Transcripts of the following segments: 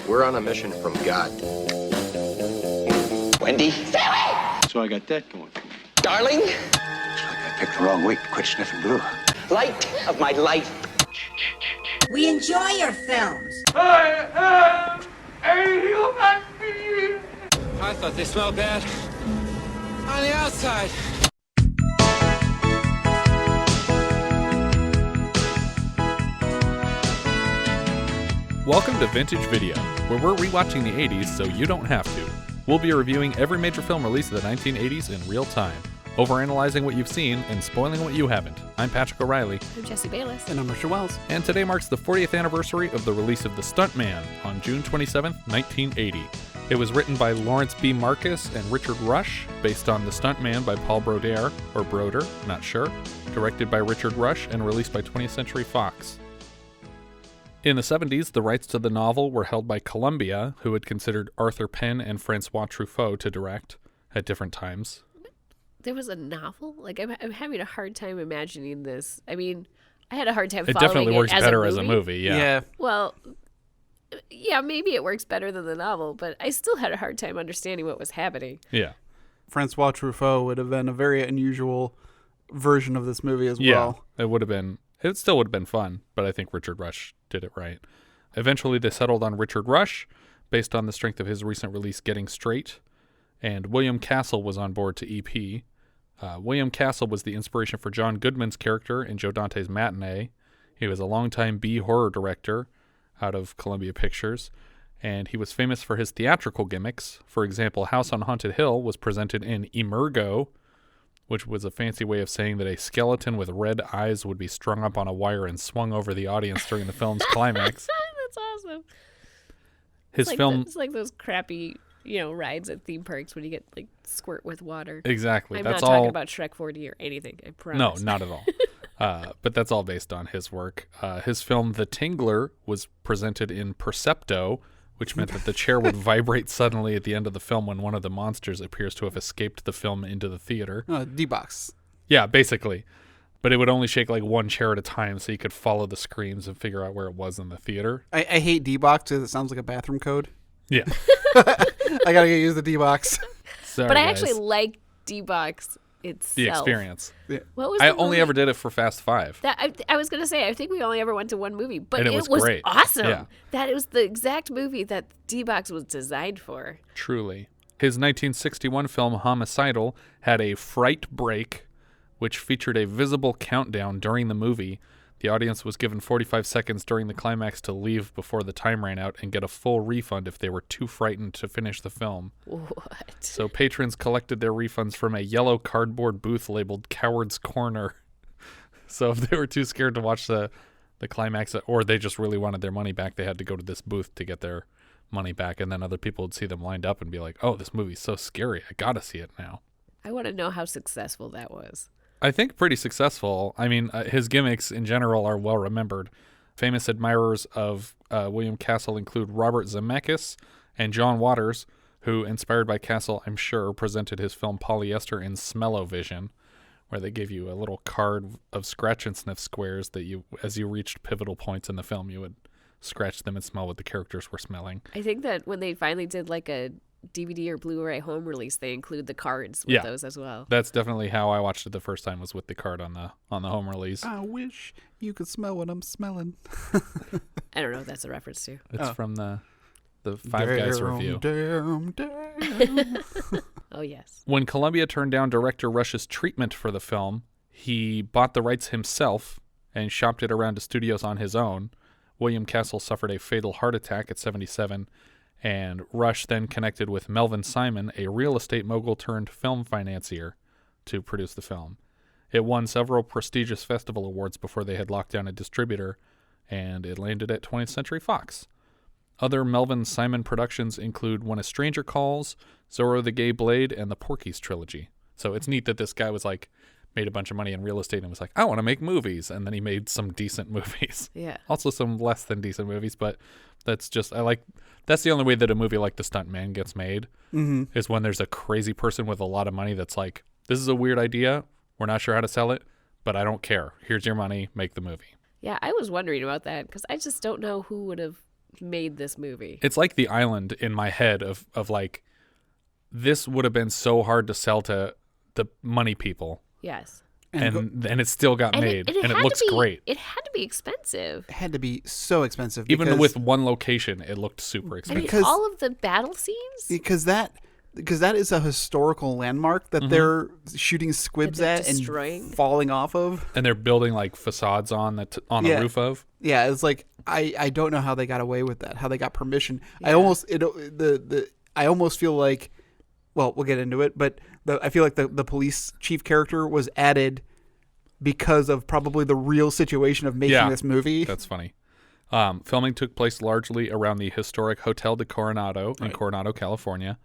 We're on a mission from God. Wendy? Farrell! So I got that going for me. Darling? Looks like I picked the wrong week to quit sniffing glue. Light of my life. We enjoy your films. I am a human being. I thought they smelled bad on the outside. Welcome to Vintage Video, where we're rewatching the 80s so you don't have to. We'll be reviewing every major film release of the 1980s in real time, overanalyzing what you've seen and spoiling what you haven't. I'm Patrick O'Reilly. I'm Jesse Bayless. And I'm Hershey Wells. And today marks the 40th anniversary of the release of The Stunt Man on June 27, 1980. It was written by Lawrence B. Marcus and Richard Rush, based on The Stunt Man by Paul Brodeur, or Brodeur, not sure, directed by Richard Rush, and released by 20th Century Fox. In the 70s, the rights to the novel were held by Columbia, who had considered Arthur Penn and Francois Truffaut to direct at different times. There was a novel? Like, I'm having a hard time imagining this. I mean, I had a hard time It following definitely works it better as a movie, yeah. Well, yeah, maybe it works better than the novel, but I still had a hard time understanding what was happening. Yeah. Francois Truffaut would have been a very unusual version of this movie as well. Yeah, it still would have been fun, but I think Richard Rush did it right. Eventually, they settled on Richard Rush, based on the strength of his recent release, Getting Straight, and William Castle was on board to EP. William Castle was the inspiration for John Goodman's character in Joe Dante's Matinee. He was a longtime B-horror director out of Columbia Pictures, and he was famous for his theatrical gimmicks. For example, House on Haunted Hill was presented in Emergo, which was a fancy way of saying that a skeleton with red eyes would be strung up on a wire and swung over the audience during the film's climax. That's awesome. It's like those crappy, rides at theme parks when you get squirt with water. Exactly. I'm that's not all... talking about Shrek 4D or anything, I promise. No, not at all. But that's all based on his work. His film The Tingler was presented in Percepto, which meant that the chair would vibrate suddenly at the end of the film when one of the monsters appears to have escaped the film into the theater. D-Box. Yeah, basically. But it would only shake one chair at a time so you could follow the screams and figure out where it was in the theater. I hate D-Box because it sounds like a bathroom code. Yeah. I gotta use the D-Box. Sorry, but I guys. actually like D-Box itself. The experience. Yeah. What was I the only movie? ever did it for Fast Five. I was going to say, I think we only ever went to one movie, but And it was great. awesome. Yeah. That it was the exact movie that D-Box was designed for. Truly. His 1961 film Homicidal had a fright break, which featured a visible countdown during the movie. The audience was given 45 seconds during the climax to leave before the time ran out and get a full refund if they were too frightened to finish the film. What? So patrons collected their refunds from a yellow cardboard booth labeled Coward's Corner. So if they were too scared to watch the climax, or they just really wanted their money back, they had to go to this booth to get their money back, and then other people would see them lined up and be like, oh, this movie's so scary, I gotta see it now. I want to know how successful that was. I think pretty successful. I mean, his gimmicks in general are well remembered. Famous admirers of William Castle include Robert Zemeckis and John Waters, who, inspired by Castle, I'm sure, presented his film Polyester in Smell-O-Vision, where they gave you a little card of scratch and sniff squares that you, as you reached pivotal points in the film, you would scratch them and smell what the characters were smelling. I think that when they finally did a DVD or Blu-ray home release, they include the cards with those as well. That's definitely how I watched it the first time, was with the card on the home release. I wish you could smell what I'm smelling. I don't know what that's a reference to. It's from the Five Guys review. Damn. Oh, yes. When Columbia turned down director Rush's treatment for the film, he bought the rights himself and shopped it around to studios on his own. William Castle suffered a fatal heart attack at 77, and Rush then connected with Melvin Simon, a real estate mogul turned film financier, to produce the film. It won several prestigious festival awards before they had locked down a distributor, and it landed at 20th Century Fox. Other Melvin Simon productions include When a Stranger Calls, Zorro the Gay Blade, and the Porky's trilogy. So it's neat that this guy was made a bunch of money in real estate and was like, I want to make movies. And then he made some decent movies. Yeah. Also some less than decent movies, but that's the only way that a movie like The Stunt Man gets made, is when there's a crazy person with a lot of money that's like, this is a weird idea. We're not sure how to sell it, but I don't care. Here's your money. Make the movie. Yeah, I was wondering about that because I just don't know who would have made this movie. It's like The Island in my head of like, this would have been so hard to sell to the money people. Yes. And it still got made, and it looks great. It had to be expensive. It had to be so expensive. Even with one location, it looked super expensive. I mean, all of the battle scenes? Because that is a historical landmark that they're shooting squibs at and falling off of. And they're building like facades on the roof of. Yeah, it's like I don't know how they got away with that, how they got permission. Yeah. I almost feel like, well, we'll get into it, but I feel like the police chief character was added because of probably the real situation of making this movie. That's funny. Filming took place largely around the historic Hotel de Coronado in Coronado, California.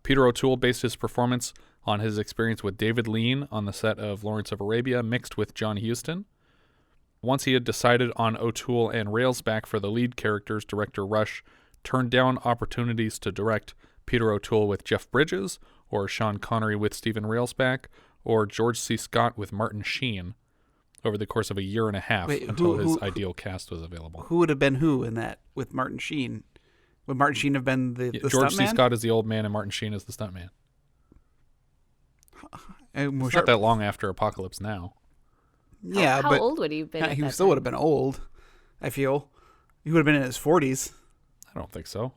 Peter O'Toole based his performance on his experience with David Lean on the set of Lawrence of Arabia, mixed with John Huston. Once he had decided on O'Toole and Railsback for the lead characters, director Rush turned down opportunities to direct Peter O'Toole with Jeff Bridges, or Sean Connery with Stephen Railsback, or George C. Scott with Martin Sheen over the course of a year and a half until his ideal cast was available. Who would have been who in that with Martin Sheen? Would Martin Sheen have been the George stuntman? C. Scott is the old man and Martin Sheen is the stuntman. It's sure. not that long after Apocalypse Now. Yeah, how but old would he have been? He still would have been old, I feel. He would have been in his 40s. I don't think so.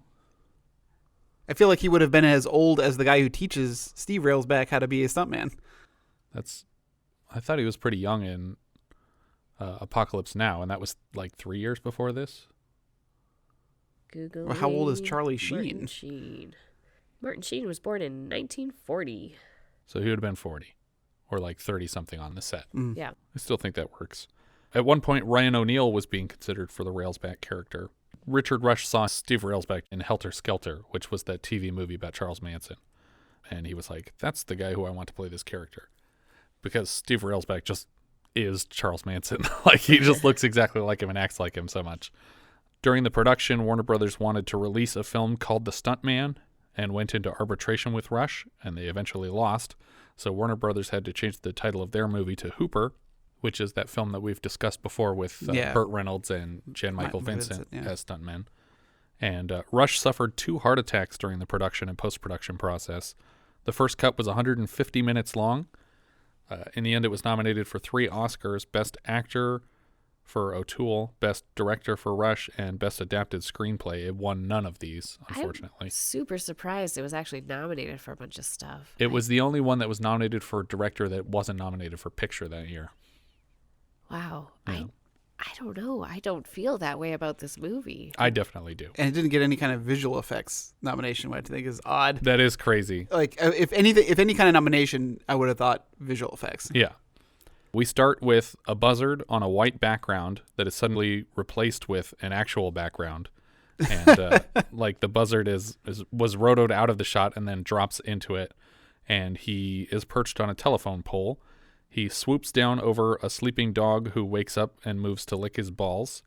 I feel like he would have been as old as the guy who teaches Steve Railsback how to be a stuntman. I thought he was pretty young in Apocalypse Now, and that was like 3 years before this. Google. Well, how old is Charlie Sheen? Sheen? Martin Sheen was born in 1940. So he would have been 40 or like 30-something on the set. Yeah. I still think that works. At one point, Ryan O'Neal was being considered for the Railsback character. Richard Rush saw Steve Railsback in Helter Skelter, which was that TV movie about Charles Manson. And he was like, that's the guy who I want to play this character. Because Steve Railsback just is Charles Manson. Like, he just looks exactly like him and acts like him so much. During the production, Warner Brothers wanted to release a film called The Stunt Man and went into arbitration with Rush, and they eventually lost. So Warner Brothers had to change the title of their movie to Hooper, which is that film that we've discussed before with Burt Reynolds and Jan Michael Vincent as stuntmen. And Rush suffered 2 heart attacks during the production and post-production process. The first cut was 150 minutes long. In the end, it was nominated for 3 Oscars, Best Actor for O'Toole, Best Director for Rush, and Best Adapted Screenplay. It won none of these, unfortunately. I'm super surprised it was actually nominated for a bunch of stuff. It was the only one that was nominated for Director that wasn't nominated for Picture that year. Wow. Yeah. I don't know. I don't feel that way about this movie. I definitely do. And it didn't get any kind of visual effects nomination, which I think is odd. That is crazy. Like, if any kind of nomination, I would have thought visual effects. Yeah. We start with a buzzard on a white background that is suddenly replaced with an actual background. And like the buzzard was rotoed out of the shot and then drops into it. And he is perched on a telephone pole. He swoops down over a sleeping dog who wakes up and moves to lick his balls.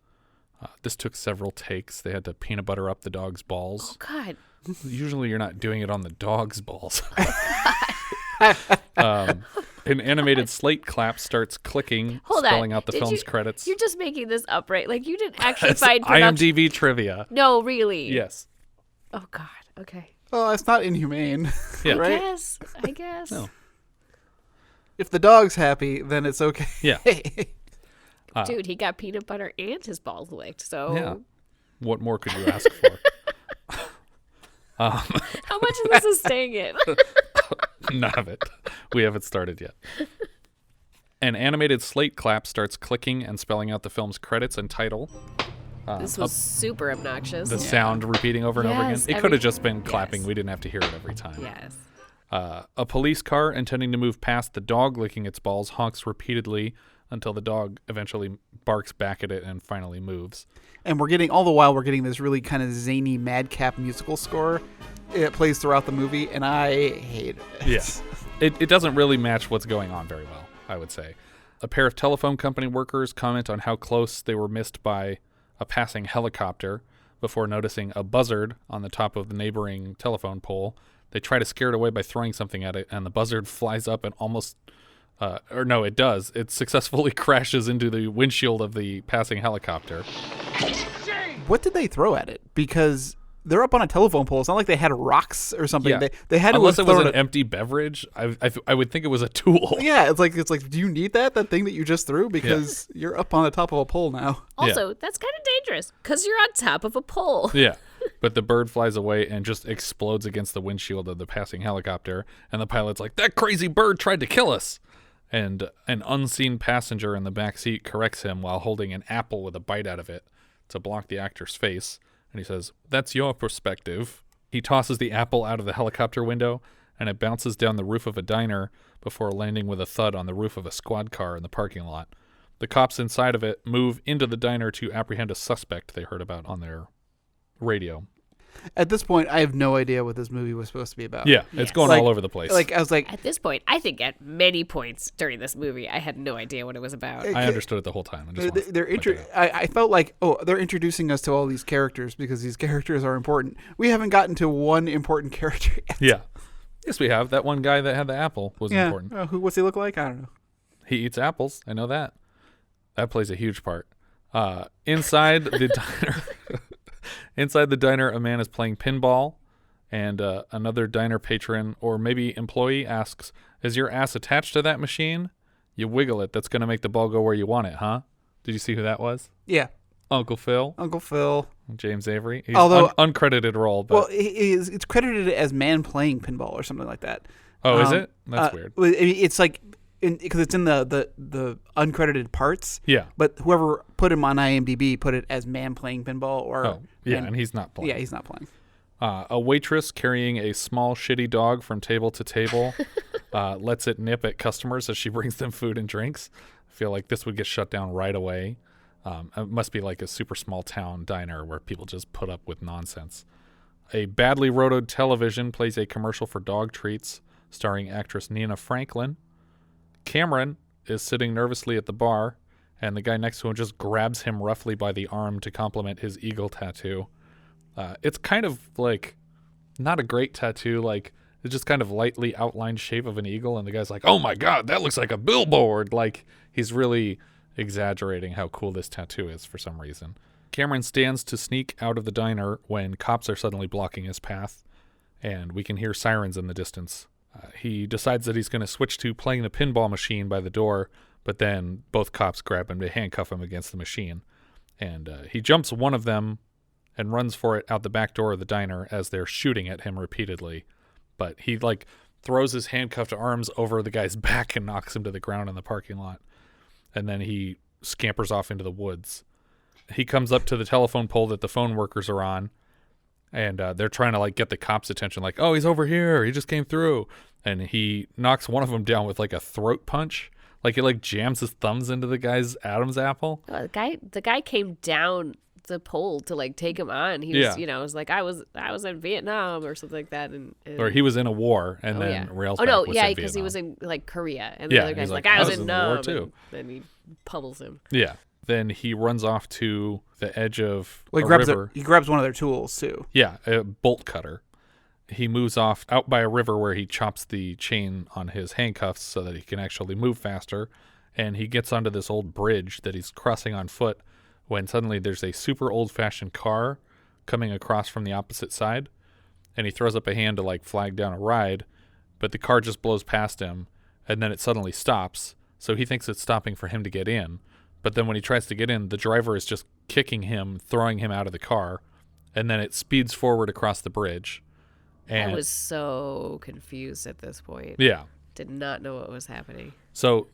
This took several takes. They had to peanut butter up the dog's balls. Oh, God. Usually you're not doing it on the dog's balls. An animated slate clap starts clicking, spelling out the film's credits. You're just making this up, right? Like, you didn't actually find production. IMDb trivia. No, really? Yes. Oh, God. Okay. Well, that's not inhumane. Yeah. Right? I guess. No. If the dog's happy, then it's okay. Yeah. Dude, he got peanut butter and his balls licked, so... Yeah. What more could you ask for? How much of this is staying in? None of it. We haven't started yet. An animated slate clap starts clicking and spelling out the film's credits and title. This was super obnoxious. The sound repeating over and over again. Yes, It could have just been clapping. yes. We didn't have to hear it every time. Yes. A police car intending to move past the dog licking its balls honks repeatedly until the dog eventually barks back at it and finally moves. And we're getting this really kind of zany madcap musical score. It plays throughout the movie, and I hate it. Yes. It doesn't really match what's going on very well, I would say. A pair of telephone company workers comment on how close they were missed by a passing helicopter before noticing a buzzard on the top of the neighboring telephone pole. They try to scare it away by throwing something at it, and the buzzard flies up and almost... it does. It successfully crashes into the windshield of the passing helicopter. Shane! what did they throw at it? Because they're up on a telephone pole. It's not like they had rocks or something. Yeah. They had Unless to it was an empty beverage, I would think it was a tool. Yeah, it's like, do you need that thing that you just threw? Because you're up on the top of a pole now. Also, that's kind of dangerous because you're on top of a pole. Yeah. But the bird flies away and just explodes against the windshield of the passing helicopter. And the pilot's like, that crazy bird tried to kill us. And an unseen passenger in the back seat corrects him while holding an apple with a bite out of it to block the actor's face. And he says, that's your perspective. He tosses the apple out of the helicopter window, and it bounces down the roof of a diner before landing with a thud on the roof of a squad car in the parking lot. The cops inside of it move into the diner to apprehend a suspect they heard about on their radio. At this point, I have no idea what this movie was supposed to be about. Yeah, it's going all over the place. Like I was like, at this point, I think at many points during this movie, I had no idea what it was about. I understood it the whole time. I felt like, they're introducing us to all these characters because these characters are important. We haven't gotten to one important character yet. Yeah. Yes, we have. That one guy that had the apple was important. What's he look like? I don't know. He eats apples. I know that. That plays a huge part. Inside the diner... Inside the diner, a man is playing pinball, and another diner patron or maybe employee asks, is your ass attached to that machine? You wiggle it. That's going to make the ball go where you want it, huh? Did you see who that was? Yeah. Uncle Phil. James Avery. He's uncredited role. But... Well, it's credited as man playing pinball or something like that. Oh, is it? That's weird. It's like... because it's in the uncredited parts. Yeah. But whoever put him on IMDb put it as man playing pinball or... and he's not playing. Yeah, he's not playing. A waitress carrying a small shitty dog from table to table lets it nip at customers as she brings them food and drinks. I feel like this would get shut down right away. It must be like a super small town diner where people just put up with nonsense. A badly rotoed television plays a commercial for dog treats starring actress Nina Franklin. Cameron is sitting nervously at the bar, and the guy next to him just grabs him roughly by the arm to compliment his eagle tattoo. It's kind of like not a great tattoo, like it's just kind of lightly outlined shape of an eagle, and the guy's like, oh my God, that looks like a billboard. Like he's really exaggerating how cool this tattoo is for some reason. Cameron stands to sneak out of the diner when cops are suddenly blocking his path, and we can hear sirens in the distance. He decides that he's going to switch to playing the pinball machine by the door, but then both cops grab him to handcuff him against the machine. And he jumps one of them and runs for it out the back door of the diner as they're shooting at him repeatedly. But he, throws his handcuffed arms over the guy's back and knocks him to the ground in the parking lot. And then he scampers off into the woods. He comes up to the telephone pole that the phone workers are on, and they're trying to get the cops' attention, oh, he's over here, he just came through. And he knocks one of them down with a throat punch. He jams his thumbs into the guy's Adam's apple. Oh, the guy came down the pole to take him on. He was, was like, I was in Vietnam or something like that, and or he was in a war, and then Railsback. Oh no, was yeah, because he was in Korea, and the other guy's I was in Nam, war too. And then he pummels him. Yeah. Then he runs off to the edge of a river. He grabs one of their tools too. Yeah, a bolt cutter. He moves off out by a river where he chops the chain on his handcuffs so that he can actually move faster. And he gets onto this old bridge that he's crossing on foot when suddenly there's a super old-fashioned car coming across from the opposite side. And he throws up a hand to flag down a ride, but the car just blows past him, and then it suddenly stops. So he thinks it's stopping for him to get in. But then when he tries to get in, the driver is just kicking him, throwing him out of the car, and then it speeds forward across the bridge. And I was so confused at this point. Yeah. Did not know what was happening. So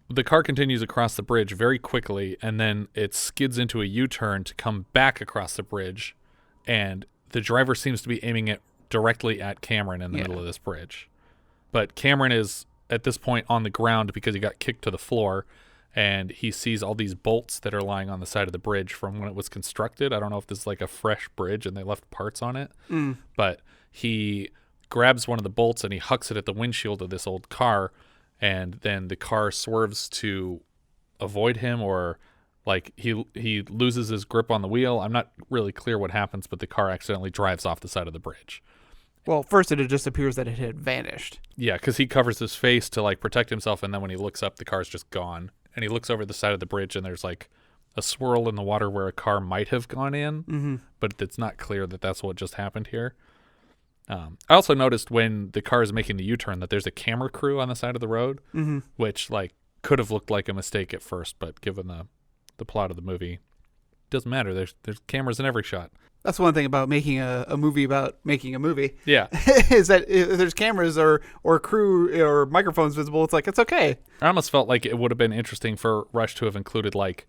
the car continues across the bridge very quickly, and then it skids into a U-turn to come back across the bridge, and the driver seems to be aiming it directly at Cameron in the middle of this bridge. But Cameron is, at this point, on the ground because he got kicked to the floor, and he sees all these bolts that are lying on the side of the bridge from when it was constructed. I don't know if this is a fresh bridge and they left parts on it, but he grabs one of the bolts and he hucks it at the windshield of this old car, and then the car swerves to avoid him, or he loses his grip on the wheel. I'm not really clear what happens, but the car accidentally drives off the side of the bridge. Well, first it just appears that it had vanished. Yeah, because he covers his face to protect himself, and then when he looks up, the car's just gone. And he looks over the side of the bridge, and there's a swirl in the water where a car might have gone in, but it's not clear that that's what just happened here. I also noticed when the car is making the U-turn that there's a camera crew on the side of the road, which like could have looked like a mistake at first, but given the plot of the movie, it doesn't matter. There's cameras in every shot. That's one thing about making a movie about making a movie. Yeah. Is that if there's cameras or crew or microphones visible, it's like, it's okay. I almost felt like it would have been interesting for Rush to have included, like,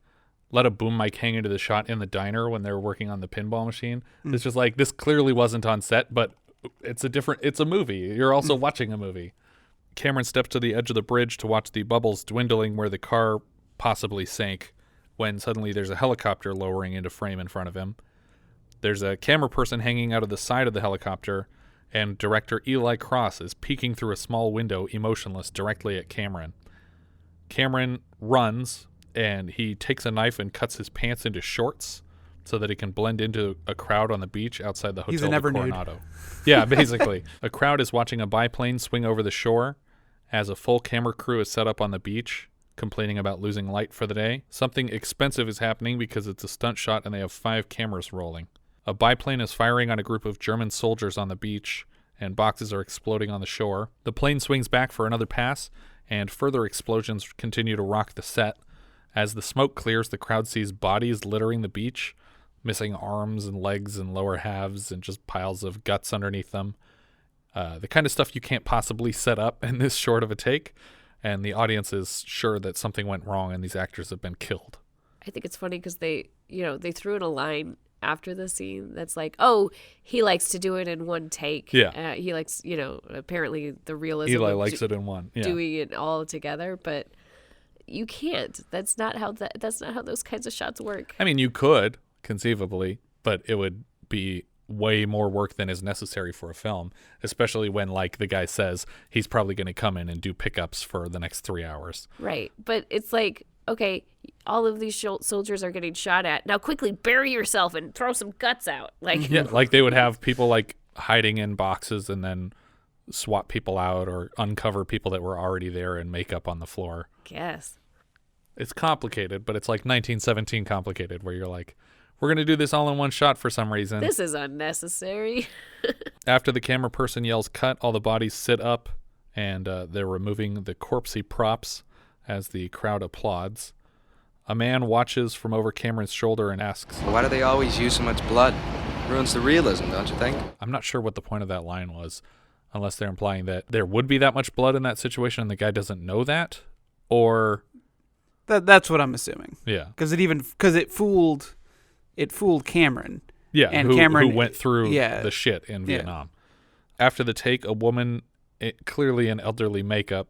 let a boom mic hang into the shot in the diner when they were working on the pinball machine. It's just like, this clearly wasn't on set, but it's a movie. You're also watching a movie. Cameron steps to the edge of the bridge to watch the bubbles dwindling where the car possibly sank when suddenly there's a helicopter lowering into frame in front of him. There's a camera person hanging out of the side of the helicopter, and director Eli Cross is peeking through a small window, emotionless, directly at Cameron. Cameron runs, and he takes a knife and cuts his pants into shorts so that he can blend into a crowd on the beach outside the Hotel He's a never nude. Coronado. Yeah, basically. A crowd is watching a biplane swing over the shore as a full camera crew is set up on the beach, complaining about losing light for the day. Something expensive is happening because it's a stunt shot and they have 5 cameras rolling. A biplane is firing on a group of German soldiers on the beach, and boxes are exploding on the shore. The plane swings back for another pass, and further explosions continue to rock the set. As the smoke clears, the crowd sees bodies littering the beach, missing arms and legs and lower halves, and just piles of guts underneath them. The kind of stuff you can't possibly set up in this short of a take, and the audience is sure that something went wrong and these actors have been killed. I think it's funny because they threw in a line after the scene that's like, oh, he likes to do it in one take. Yeah. He likes, apparently the realism Eli of likes it in one. Yeah. doing it all together, but you can't. That's not how those kinds of shots work. I mean, you could, conceivably, but it would be way more work than is necessary for a film, especially when, like the guy says, he's probably going to come in and do pickups for the next 3 hours. Right. But it's like, okay, all of these soldiers are getting shot at. Now quickly bury yourself and throw some guts out. Like, yeah, like they would have people like hiding in boxes and then swap people out or uncover people that were already there and makeup on the floor. Guess. It's complicated, but it's like 1917 complicated, where you're like, we're going to do this all in one shot for some reason. This is unnecessary. After the camera person yells cut, all the bodies sit up and they're removing the corpsey props as the crowd applauds. A man watches from over Cameron's shoulder and asks, Why do they always use so much blood? Ruins the realism, don't you think? I'm not sure what the point of that line was, unless they're implying that there would be that much blood in that situation and the guy doesn't know that, or... That's what I'm assuming. Yeah. Because it fooled Cameron. Yeah, and who Cameron went through the shit in Vietnam. After the take, a woman, clearly in elderly makeup,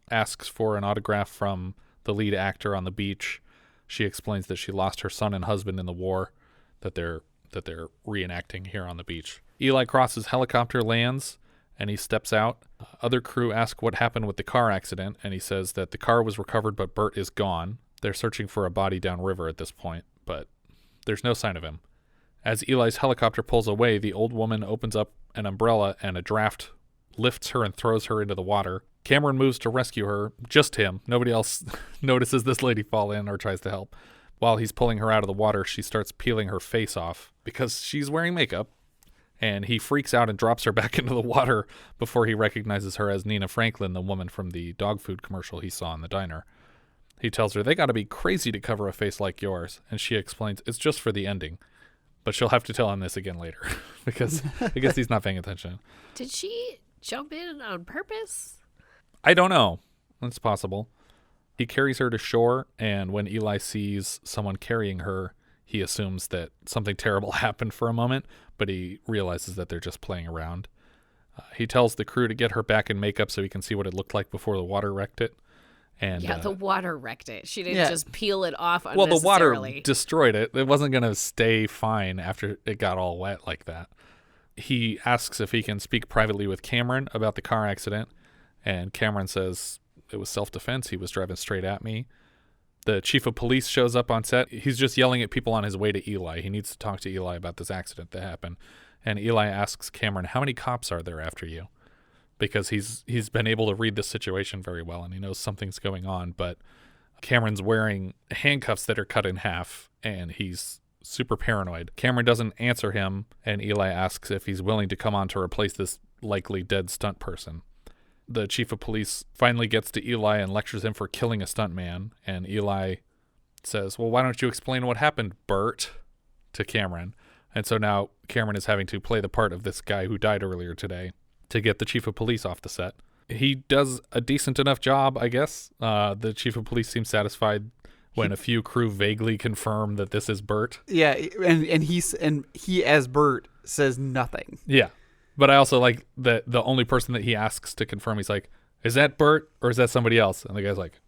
asks for an autograph from the lead actor on the beach. She explains that she lost her son and husband in the war that they're reenacting here on the beach. Eli Cross's helicopter lands and he steps out. Other crew ask what happened with the car accident, and he says that the car was recovered but Bert is gone. They're searching for a body downriver at this point, but there's no sign of him. As Eli's helicopter pulls away, the old woman opens up an umbrella and a draft lifts her and throws her into the water. Cameron moves to rescue her, just him. Nobody else notices this lady fall in or tries to help. While he's pulling her out of the water, she starts peeling her face off because she's wearing makeup, and he freaks out and drops her back into the water before he recognizes her as Nina Franklin, the woman from the dog food commercial he saw in the diner. He tells her, they got to be crazy to cover a face like yours, and she explains it's just for the ending. But she'll have to tell him this again later because I guess he's not paying attention. Did she jump in on purpose? I don't know. It's possible. He carries her to shore, and when Eli sees someone carrying her, he assumes that something terrible happened for a moment, but he realizes that they're just playing around. He tells the crew to get her back in makeup so he can see what it looked like before the water wrecked it. And yeah, the water wrecked it. She didn't just peel it off unnecessarily. Well, the water destroyed it. It wasn't going to stay fine after it got all wet like that. He asks if he can speak privately with Cameron about the car accident, and Cameron says it was self-defense. He was driving straight at me. The chief of police shows up on set. He's just yelling at people on his way to Eli. He needs to talk to Eli about this accident that happened. And Eli asks Cameron, how many cops are there after you? Because he's been able to read the situation very well, and he knows something's going on. But Cameron's wearing handcuffs that are cut in half, and he's super paranoid. Cameron doesn't answer him, and Eli asks if he's willing to come on to replace this likely dead stunt person. The chief of police finally gets to Eli and lectures him for killing a stunt man, and Eli says, well, why don't you explain what happened, Bert, to Cameron? And so now Cameron is having to play the part of this guy who died earlier today to get the chief of police off the set. He does a decent enough job, I guess. The chief of police seems satisfied when a few crew vaguely confirm that this is Bert. Yeah, and he as Bert says nothing. Yeah. But I also like that the only person that he asks to confirm, he's like, is that Bert or is that somebody else? And the guy's like,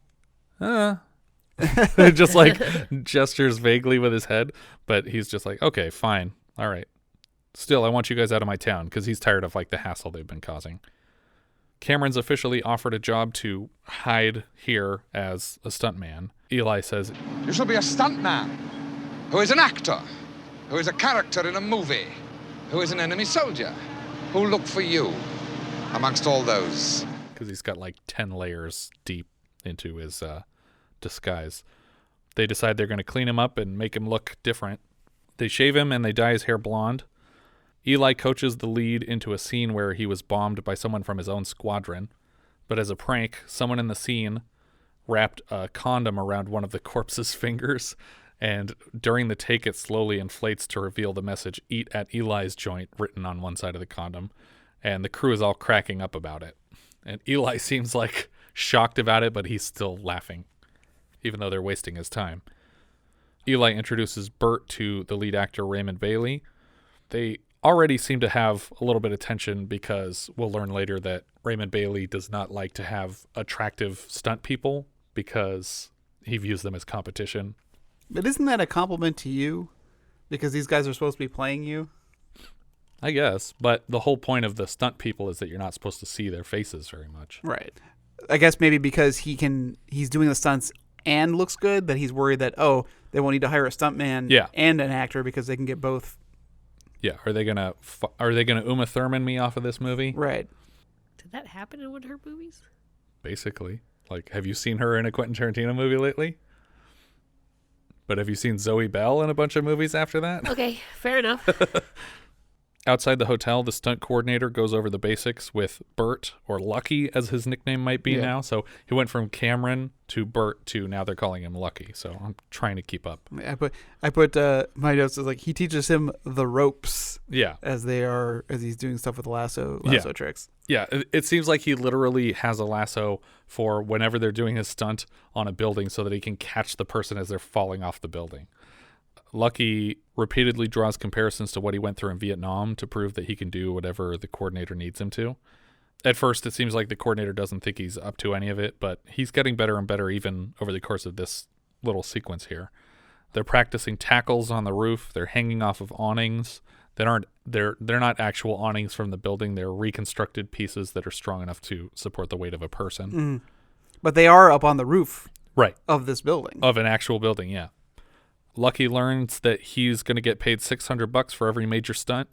just like gestures vaguely with his head. But he's just like, okay, fine. All right. Still, I want you guys out of my town, because he's tired of like the hassle they've been causing. Cameron's officially offered a job to hide here as a stuntman. Eli says, you shall be a stuntman who is an actor, who is a character in a movie, who is an enemy soldier, who'll look for you amongst all those. Because he's got like 10 layers deep into his disguise. They decide they're going to clean him up and make him look different. They shave him and they dye his hair blonde. Eli coaches the lead into a scene where he was bombed by someone from his own squadron. But as a prank, someone in the scene wrapped a condom around one of the corpse's fingers. And during the take, it slowly inflates to reveal the message, "Eat at Eli's joint," written on one side of the condom. And the crew is all cracking up about it. And Eli seems like shocked about it, but he's still laughing, even though they're wasting his time. Eli introduces Bert to the lead actor, Raymond Bailey. They already seem to have a little bit of tension, because we'll learn later that Raymond Bailey does not like to have attractive stunt people because he views them as competition. But isn't that a compliment to you? Because these guys are supposed to be playing you? I guess, but the whole point of the stunt people is that you're not supposed to see their faces very much. Right. I guess maybe because he's doing the stunts and looks good, that he's worried that, they won't need to hire a stuntman and an actor because they can get both. Yeah, are they gonna Uma Thurman me off of this movie? Right. Did that happen in one of her movies? Basically. Like, have you seen her in a Quentin Tarantino movie lately? But have you seen Zoe Bell in a bunch of movies after that? Okay, fair enough. Outside the hotel, the stunt coordinator goes over the basics with Bert, or Lucky as his nickname might be now. So he went from Cameron to Bert to now they're calling him Lucky. So I'm trying to keep up. I put my notes as like he teaches him the ropes. Yeah. As he's doing stuff with lasso tricks. Yeah, it seems like he literally has a lasso for whenever they're doing his stunt on a building so that he can catch the person as they're falling off the building. Lucky repeatedly draws comparisons to what he went through in Vietnam to prove that he can do whatever the coordinator needs him to. At first, it seems like the coordinator doesn't think he's up to any of it, but he's getting better and better even over the course of this little sequence here. They're practicing tackles on the roof. They're hanging off of awnings. They're not actual awnings from the building. They're reconstructed pieces that are strong enough to support the weight of a person. Mm. But they are up on the roof of this building. Of an actual building, yeah. Lucky learns that he's going to get paid $600 for every major stunt,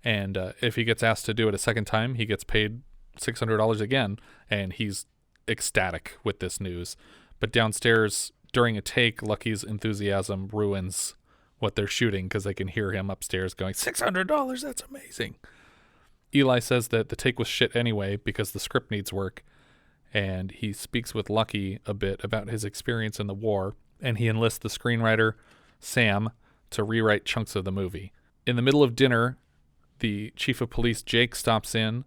and if he gets asked to do it a second time, he gets paid $600 again, and he's ecstatic with this news. But downstairs, during a take, Lucky's enthusiasm ruins what they're shooting because they can hear him upstairs going, $600, that's amazing. Eli says that the take was shit anyway because the script needs work, and he speaks with Lucky a bit about his experience in the war, and he enlists the screenwriter, Sam, to rewrite chunks of the movie. In the middle of dinner, the chief of police, Jake, stops in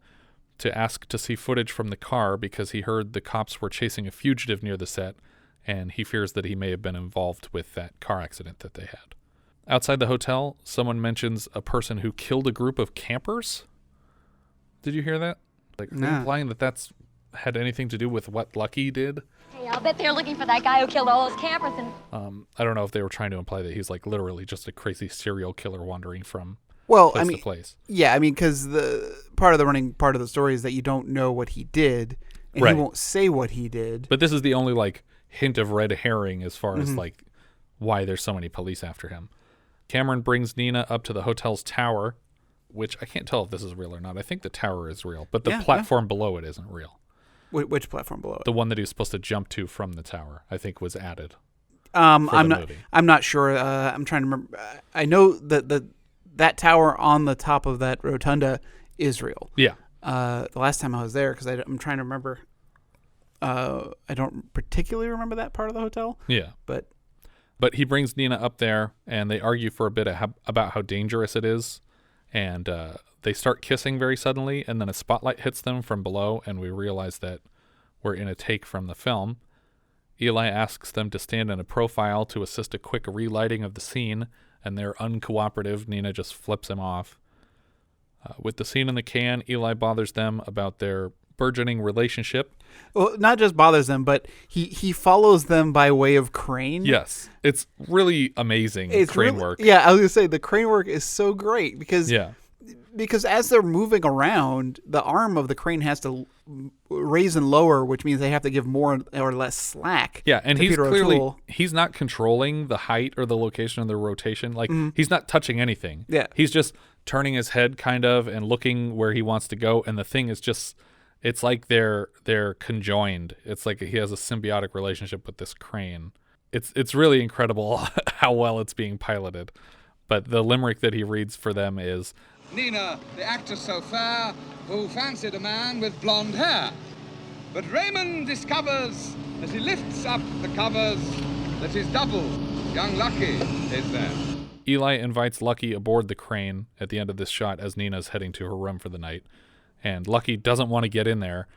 to ask to see footage from the car because he heard the cops were chasing a fugitive near the set, and he fears that he may have been involved with that car accident that they had. Outside the hotel, someone mentions a person who killed a group of campers. Did you hear that? Like, implying that that's had anything to do with what Lucky did? Hey, I'll bet they're looking for that guy who killed all those campers and... I don't know if they were trying to imply that he's like literally just a crazy serial killer wandering from place to place. Yeah, I mean, because the running part of the story is that you don't know what he did, and he won't say what he did. But this is the only like hint of red herring as far as like why there's so many police after him. Cameron brings Nina up to the hotel's tower, which I can't tell if this is real or not. I think the tower is real, but the platform below it isn't real. Which platform below it? The one that he was supposed to jump to from the tower, I think, was added. I'm not sure. I'm trying to remember. I know that tower on the top of that rotunda is real. Yeah. The last time I was there, because I'm trying to remember. I don't particularly remember that part of the hotel. Yeah. But he brings Nina up there, and they argue for a bit about how dangerous it is. And they start kissing very suddenly, and then a spotlight hits them from below, and we realize that we're in a take from the film. Eli asks them to stand in a profile to assist a quick relighting of the scene, and they're uncooperative. Nina just flips him off. With the scene in the can, Eli bothers them about their burgeoning relationship. Well, not just bothers them, but he follows them by way of crane. Yes. It's really amazing crane work. Yeah, I was going to say, the crane work is so great because as they're moving around, the arm of the crane has to raise and lower, which means they have to give more or less slack. Yeah, and he's not controlling the height or the location of the rotation. Like, he's not touching anything. Yeah. He's just turning his head kind of and looking where he wants to go, and the thing is just... It's like they're conjoined. It's like he has a symbiotic relationship with this crane. It's really incredible how well it's being piloted. But the limerick that he reads for them is, Nina, the actor so fair, who fancied a man with blonde hair. But Raymond discovers, as he lifts up the covers, that his double, young Lucky, is there. Eli invites Lucky aboard the crane at the end of this shot as Nina's heading to her room for the night. And Lucky doesn't want to get in there,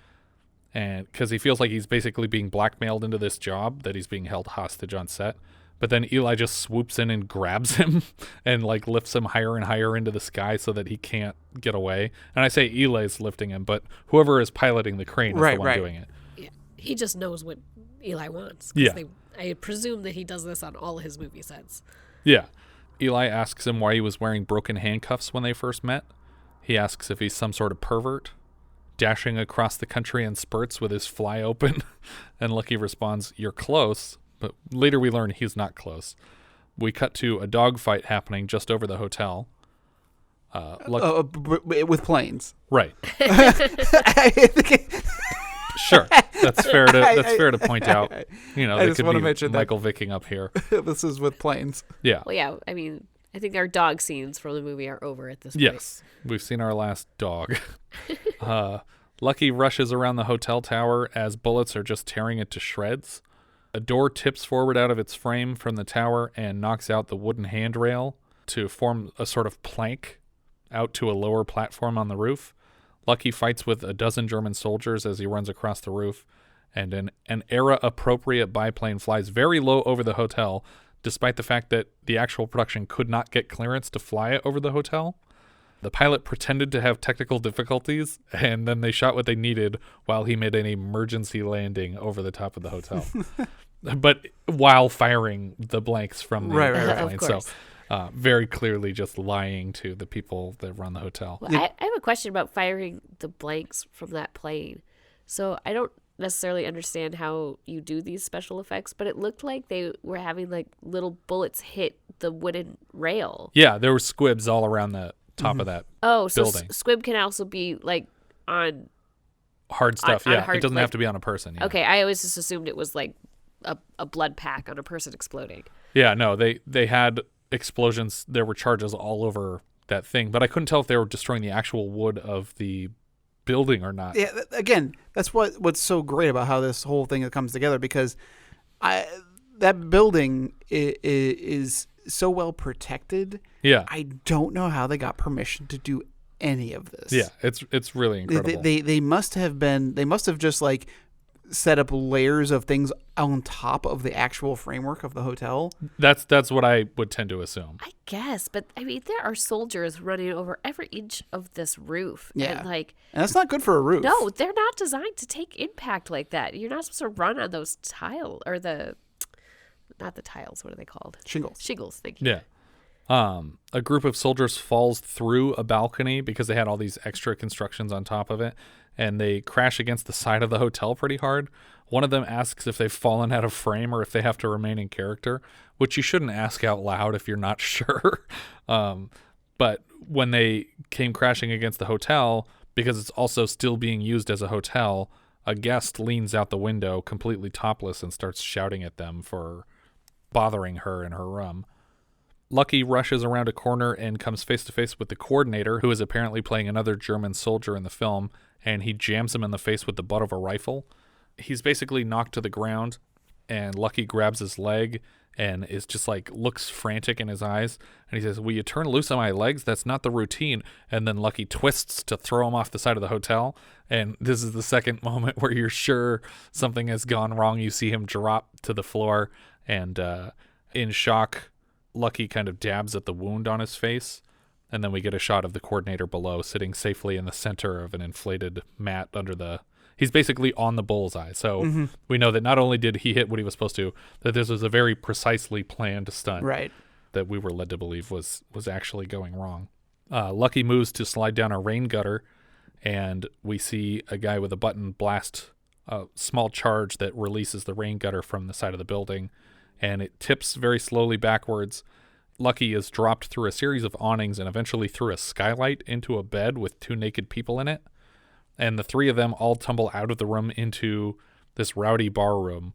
and because he feels like he's basically being blackmailed into this job, that he's being held hostage on set. But then Eli just swoops in and grabs him and like lifts him higher and higher into the sky so that he can't get away. And I say Eli's lifting him, but whoever is piloting the crane is the one doing it. Yeah, he just knows what Eli wants. Yeah. I presume that he does this on all his movie sets. Yeah. Eli asks him why he was wearing broken handcuffs when they first met. He asks if he's some sort of pervert, dashing across the country in spurts with his fly open. And Lucky responds, "You're close." But later we learn he's not close. We cut to a dogfight happening just over the hotel. With planes. Right. Sure. That's fair to point out. You know, they could be Michael Vicking up here. This is with planes. Yeah. Well, yeah, I mean... I think our dog scenes from the movie are over at this point. Yes, we've seen our last dog. Lucky rushes around the hotel tower as bullets are just tearing it to shreds. A door tips forward out of its frame from the tower and knocks out the wooden handrail to form a sort of plank out to a lower platform on the roof. Lucky fights with a dozen German soldiers as he runs across the roof, and an era-appropriate biplane flies very low over the hotel, despite the fact that the actual production could not get clearance to fly it over the hotel. The pilot pretended to have technical difficulties, and then they shot what they needed while he made an emergency landing over the top of the hotel. But while firing the blanks from the airplane. So very clearly just lying to the people that run the hotel. Well, I have a question about firing the blanks from that plane. So I don't necessarily understand how you do these special effects, but it looked like they were having like little bullets hit the wooden rail. Yeah, there were squibs all around the top of that building. So squib can also be like on hard stuff. It doesn't have to be on a person. Yeah. Okay, I always just assumed it was like a blood pack on a person exploding. Yeah, no, they had explosions. There were charges all over that thing, but I couldn't tell if they were destroying the actual wood of the building or not. Yeah, again, that's what's so great about how this whole thing comes together, because that building is so well protected. Yeah, I don't know how they got permission to do any of this. Yeah, it's really incredible. They must have just like set up layers of things on top of the actual framework of the hotel. That's what I would tend to assume. I guess, but I mean, there are soldiers running over every inch of this roof. Yeah, and that's not good for a roof. No, they're not designed to take impact like that. You're not supposed to run on those tile or not the tiles. What are they called? Shingles. Shingles. Thank you. Yeah. A group of soldiers falls through a balcony because they had all these extra constructions on top of it, and they crash against the side of the hotel pretty hard. One of them asks if they've fallen out of frame or if they have to remain in character, which you shouldn't ask out loud if you're not sure. But when they came crashing against the hotel, because it's also still being used as a hotel, a guest leans out the window completely topless and starts shouting at them for bothering her in her room. Lucky rushes around a corner and comes face to face with the coordinator, who is apparently playing another German soldier in the film, and he jams him in the face with the butt of a rifle. He's basically knocked to the ground, and Lucky grabs his leg and is just like looks frantic in his eyes. And he says, "Will you turn loose on my legs? That's not the routine." And then Lucky twists to throw him off the side of the hotel. And this is the second moment where you're sure something has gone wrong. You see him drop to the floor, and in shock, Lucky kind of dabs at the wound on his face. And then we get a shot of the coordinator below sitting safely in the center of an inflated mat under the... He's basically on the bullseye. So we know that not only did he hit what he was supposed to, that this was a very precisely planned stunt. Right. That we were led to believe was actually going wrong. Lucky moves to slide down a rain gutter, and we see a guy with a button blast a small charge that releases the rain gutter from the side of the building, and it tips very slowly backwards. Lucky is dropped through a series of awnings and eventually through a skylight into a bed with 2 naked people in it. And the 3 of them all tumble out of the room into this rowdy bar room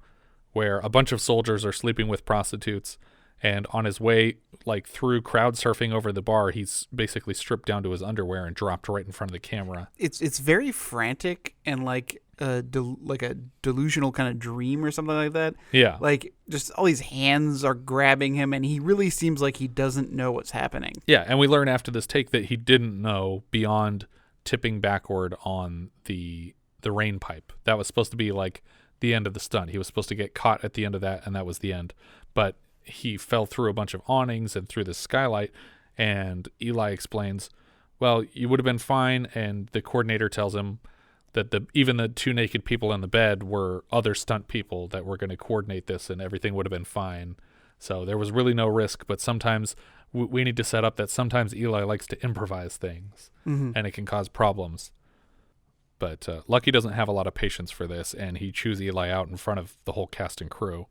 where a bunch of soldiers are sleeping with prostitutes. And on his way, like through crowd surfing over the bar, he's basically stripped down to his underwear and dropped right in front of the camera. It's very frantic and like a delusional kind of dream or something like that. Yeah. Like just all these hands are grabbing him, and he really seems like he doesn't know what's happening. Yeah, and we learn after this take that he didn't know beyond tipping backward on the rain pipe. That was supposed to be like the end of the stunt. He was supposed to get caught at the end of that, and that was the end. But he fell through a bunch of awnings and through the skylight, and Eli explains, well, you would have been fine, and the coordinator tells him that even the 2 naked people in the bed were other stunt people that were going to coordinate this, and everything would have been fine. So there was really no risk, but sometimes we need to set up that sometimes Eli likes to improvise things, and it can cause problems. But Lucky doesn't have a lot of patience for this, and he chews Eli out in front of the whole cast and crew.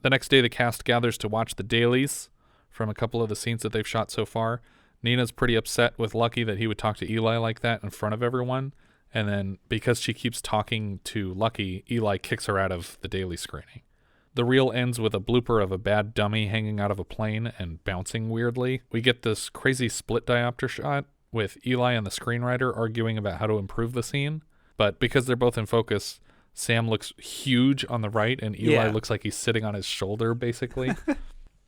The next day, the cast gathers to watch the dailies from a couple of the scenes that they've shot so far. Nina's pretty upset with Lucky that he would talk to Eli like that in front of everyone. And then because she keeps talking to Lucky, Eli kicks her out of the daily screening. The reel ends with a blooper of a bad dummy hanging out of a plane and bouncing weirdly. We get this crazy split diopter shot with Eli and the screenwriter arguing about how to improve the scene. But because they're both in focus, Sam looks huge on the right, and Eli looks like he's sitting on his shoulder, basically.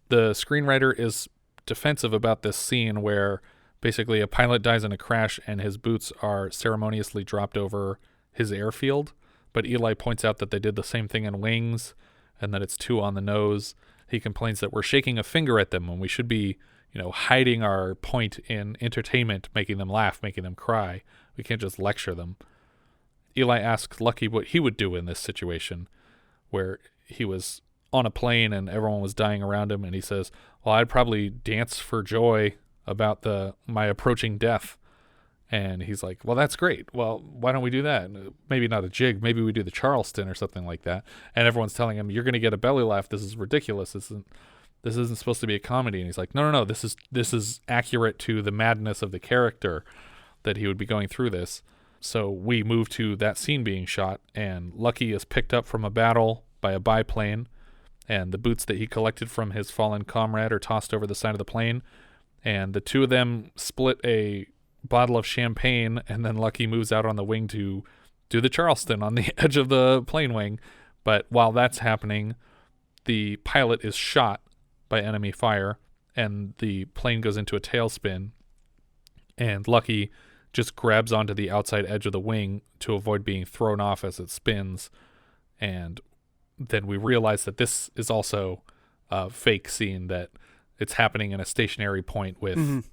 The screenwriter is defensive about this scene where basically a pilot dies in a crash and his boots are ceremoniously dropped over his airfield. But Eli points out that they did the same thing in Wings, and that it's too on the nose. He complains that we're shaking a finger at them when we should be, hiding our point in entertainment, making them laugh, making them cry. We can't just lecture them. Eli asks Lucky what he would do in this situation where he was on a plane and everyone was dying around him, and he says, well, I'd probably dance for joy about my approaching death. And he's like, well, that's great. Well, why don't we do that? Maybe not a jig. Maybe we do the Charleston or something like that. And everyone's telling him, you're going to get a belly laugh. This is ridiculous. This isn't supposed to be a comedy. And he's like, no. This is accurate to the madness of the character that he would be going through this. So we move to that scene being shot, and Lucky is picked up from a battle by a biplane, and the boots that he collected from his fallen comrade are tossed over the side of the plane, and the 2 of them split a bottle of champagne, and then Lucky moves out on the wing to do the Charleston on the edge of the plane wing. But while that's happening, the pilot is shot by enemy fire, and the plane goes into a tailspin, and Lucky just grabs onto the outside edge of the wing to avoid being thrown off as it spins. And then we realize that this is also a fake scene, that it's happening in a stationary point with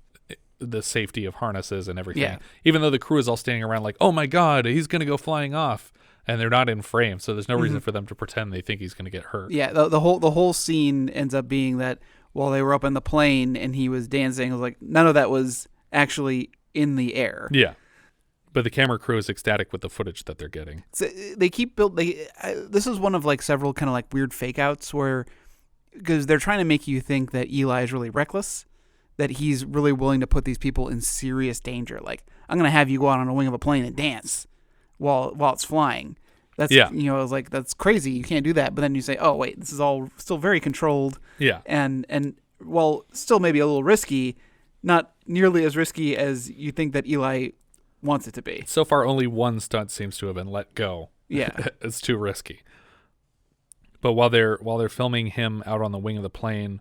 the safety of harnesses and everything. Yeah. Even though the crew is all standing around like, oh my God, he's going to go flying off. And they're not in frame, so there's no reason for them to pretend they think he's going to get hurt. Yeah, the whole scene ends up being that while they were up in the plane and he was dancing, it was like none of that was actually in the air. Yeah, but the camera crew is ecstatic with the footage that they're getting. So they keep this is one of like several kind of like weird fake outs where, because they're trying to make you think that Eli is really reckless, that he's really willing to put these people in serious danger. Like, I'm going to have you go out on a wing of a plane and dance. while it's flying. That's I was like, that's crazy. You can't do that. But then you say, oh wait, this is all still very controlled. Yeah. And while still maybe a little risky, not nearly as risky as you think that Eli wants it to be. So far, only one stunt seems to have been let go. Yeah. It's too risky. But while they're filming him out on the wing of the plane,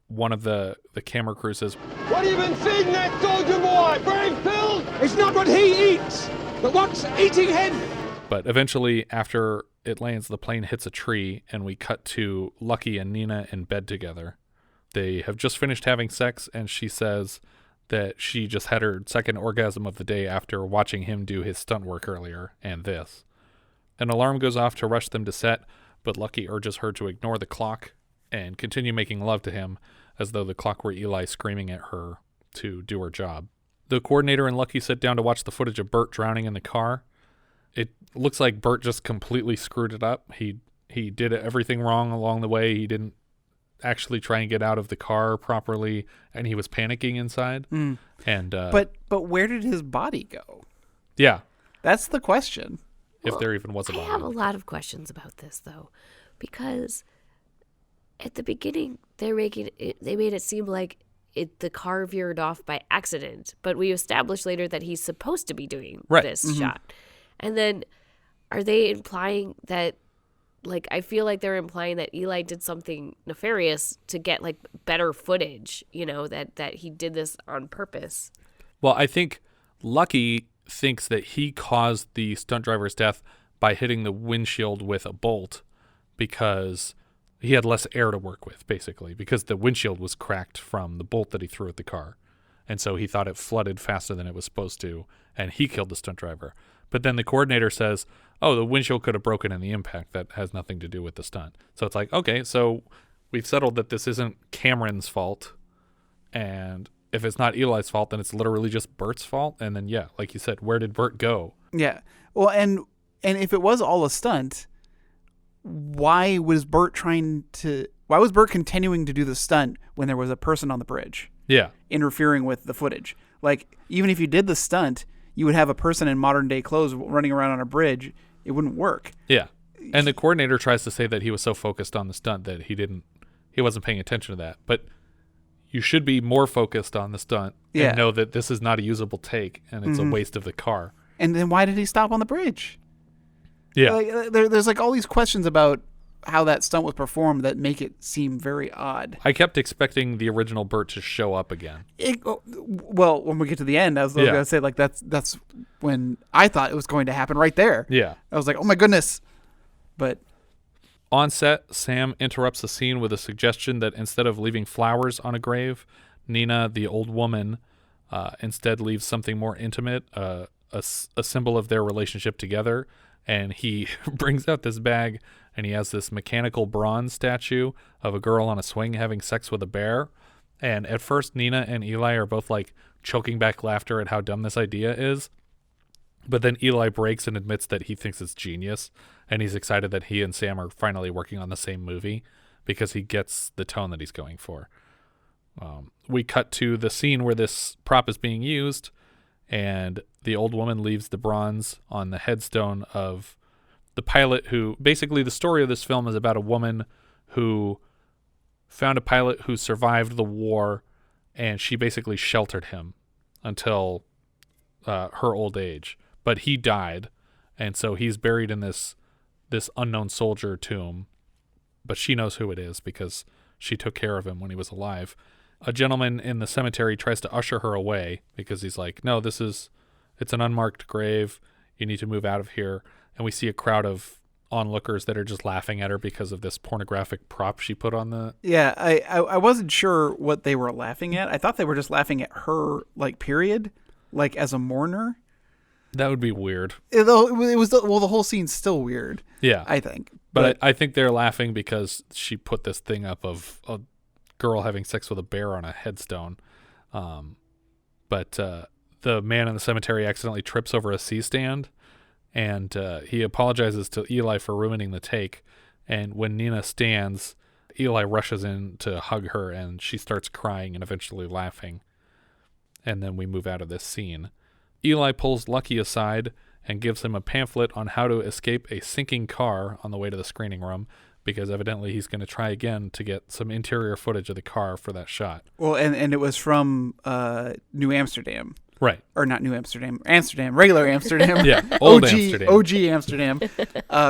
one of the camera crew says, What have you been feeding that soldier boy? Brave pills? It's not what he eats, but what's eating him. But eventually, after it lands, the plane hits a tree, and we cut to Lucky and Nina in bed together. They have just finished having sex, and she says that she just had her second orgasm of the day after watching him do his stunt work earlier, and this. An alarm goes off to rush them to set, but Lucky urges her to ignore the clock and continue making love to him, as though the clock were Eli screaming at her to do her job. The coordinator and Lucky sit down to watch the footage of Bert drowning in the car. It looks like Bert just completely screwed it up. He did everything wrong along the way. He didn't actually try and get out of the car properly, and he was panicking inside. And but where did his body go? Yeah, that's the question. If there even was a body. I have a lot of questions about this though, because at the beginning they made it seem like the car veered off by accident, but we established later that he's supposed to be doing this shot. And then are they implying that, like, I feel like they're implying that Eli did something nefarious to get, like, better footage, that he did this on purpose? Well, I think Lucky thinks that he caused the stunt driver's death by hitting the windshield with a bolt because he had less air to work with, basically, because the windshield was cracked from the bolt that he threw at the car. And so he thought it flooded faster than it was supposed to, and he killed the stunt driver. But then the coordinator says, oh, the windshield could have broken in the impact. That has nothing to do with the stunt. So it's like, okay, so we've settled that this isn't Cameron's fault. And if it's not Eli's fault, then it's literally just Bert's fault. And then, yeah, like you said, where did Bert go? Yeah. Well, and if it was all a stunt, why was Bert continuing to do the stunt when there was a person on the bridge? Yeah. Interfering with the footage. Like, even if you did the stunt, you would have a person in modern day clothes running around on a bridge. It wouldn't work. Yeah. And the coordinator tries to say that he was so focused on the stunt that he wasn't paying attention to that. But you should be more focused on the stunt and know that this is not a usable take and it's a waste of the car. And then why did he stop on the bridge? Yeah. Like, there's like all these questions about how that stunt was performed that make it seem very odd. I kept expecting the original Bert to show up again. Well, when we get to the end, I was going to say, like, that's when I thought it was going to happen right there. Yeah. I was like, oh my goodness. But on set, Sam interrupts the scene with a suggestion that instead of leaving flowers on a grave, Nina, the old woman, instead leaves something more intimate, a symbol of their relationship together. And he brings out this bag, and he has this mechanical bronze statue of a girl on a swing having sex with a bear. And at first, Nina and Eli are both like choking back laughter at how dumb this idea is. But then Eli breaks and admits that he thinks it's genius. And he's excited that he and Sam are finally working on the same movie because he gets the tone that he's going for. We cut to the scene where this prop is being used, and the old woman leaves the bronze on the headstone of the pilot who, basically the story of this film is about a woman who found a pilot who survived the war, and she basically sheltered him until her old age. But he died, and so he's buried in this unknown soldier tomb, but she knows who it is because she took care of him when he was alive. A gentleman in the cemetery tries to usher her away because he's like, no, it's an unmarked grave. You need to move out of here. And we see a crowd of onlookers that are just laughing at her because of this pornographic prop she put on the... Yeah, I wasn't sure what they were laughing at. I thought they were just laughing at her, like, period, like as a mourner. That would be weird. It was the whole scene's still weird. Yeah. I think. But I think they're laughing because she put this thing up of a girl having sex with a bear on a headstone. But the man in the cemetery accidentally trips over a C-stand, and he apologizes to Eli for ruining the take. And when Nina stands, Eli rushes in to hug her, and she starts crying and eventually laughing. And then we move out of this scene. Eli pulls Lucky aside and gives him a pamphlet on how to escape a sinking car on the way to the screening room, because evidently he's going to try again to get some interior footage of the car for that shot. Well, and it was from New Amsterdam. Right. Or not New Amsterdam, regular Amsterdam. Yeah, old OG, Amsterdam. OG Amsterdam,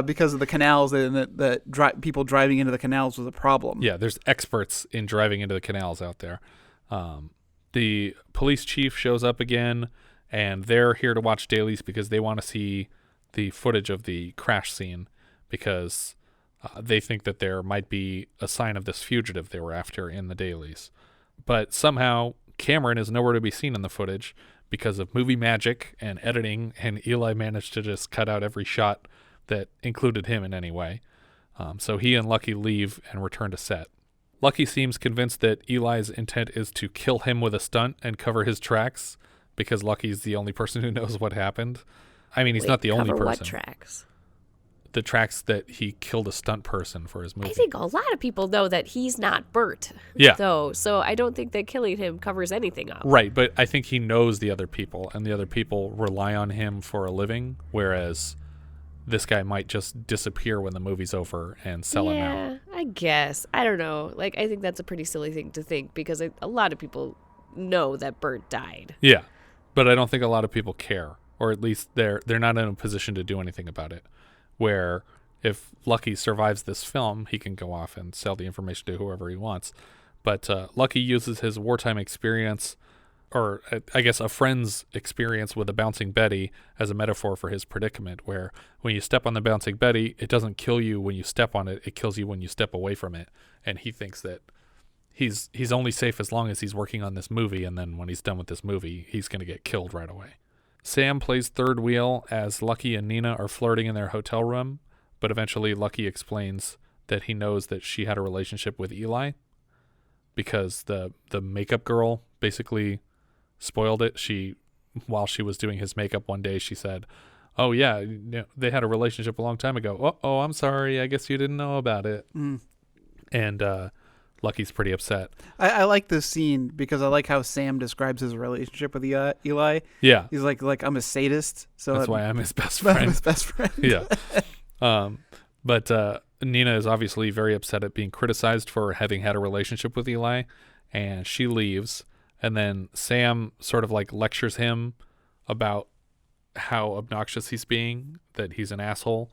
because of the canals and the people driving into the canals was a problem. Yeah, there's experts in driving into the canals out there. The police chief shows up again, and they're here to watch dailies because they want to see the footage of the crash scene, because they think that there might be a sign of this fugitive they were after in the dailies. But somehow Cameron is nowhere to be seen in the footage because of movie magic and editing, and Eli managed to just cut out every shot that included him in any way. So he and Lucky leave and return to set. Lucky seems convinced that Eli's intent is to kill him with a stunt and cover his tracks, because Lucky's the only person who knows what happened. I mean, he's not the only person. What tracks? The tracks that he killed a stunt person for his movie. I think a lot of people know that he's not Bert. Yeah. Though, so I don't think that killing him covers anything up. Right, but I think he knows the other people, and the other people rely on him for a living, whereas this guy might just disappear when the movie's over and sell him out. Yeah, I guess. I don't know. Like, I think that's a pretty silly thing to think, because a lot of people know that Bert died. Yeah, but I don't think a lot of people care, or at least they're not in a position to do anything about it. Where if Lucky survives this film, he can go off and sell the information to whoever he wants. But Lucky uses his wartime experience, or I guess a friend's experience with a bouncing Betty, as a metaphor for his predicament, where when you step on the bouncing Betty, it doesn't kill you when you step on it, it kills you when you step away from it. And he thinks that he's only safe as long as he's working on this movie, and then when he's done with this movie, he's going to get killed right away. Sam plays third wheel as Lucky and Nina are flirting in their hotel room, but eventually Lucky explains that he knows that she had a relationship with Eli because the makeup girl basically spoiled it. While she was doing his makeup one day, she said, "Oh yeah, they had a relationship a long time ago. Oh, I'm sorry. I guess you didn't know about it." And Lucky's pretty upset. I like this scene because I like how Sam describes his relationship with Eli. Yeah. He's like I'm a sadist. So that's why I'm his best friend. I'm his best friend. Yeah. But Nina is obviously very upset at being criticized for having had a relationship with Eli, and she leaves. And then Sam sort of like lectures him about how obnoxious he's being, that he's an asshole.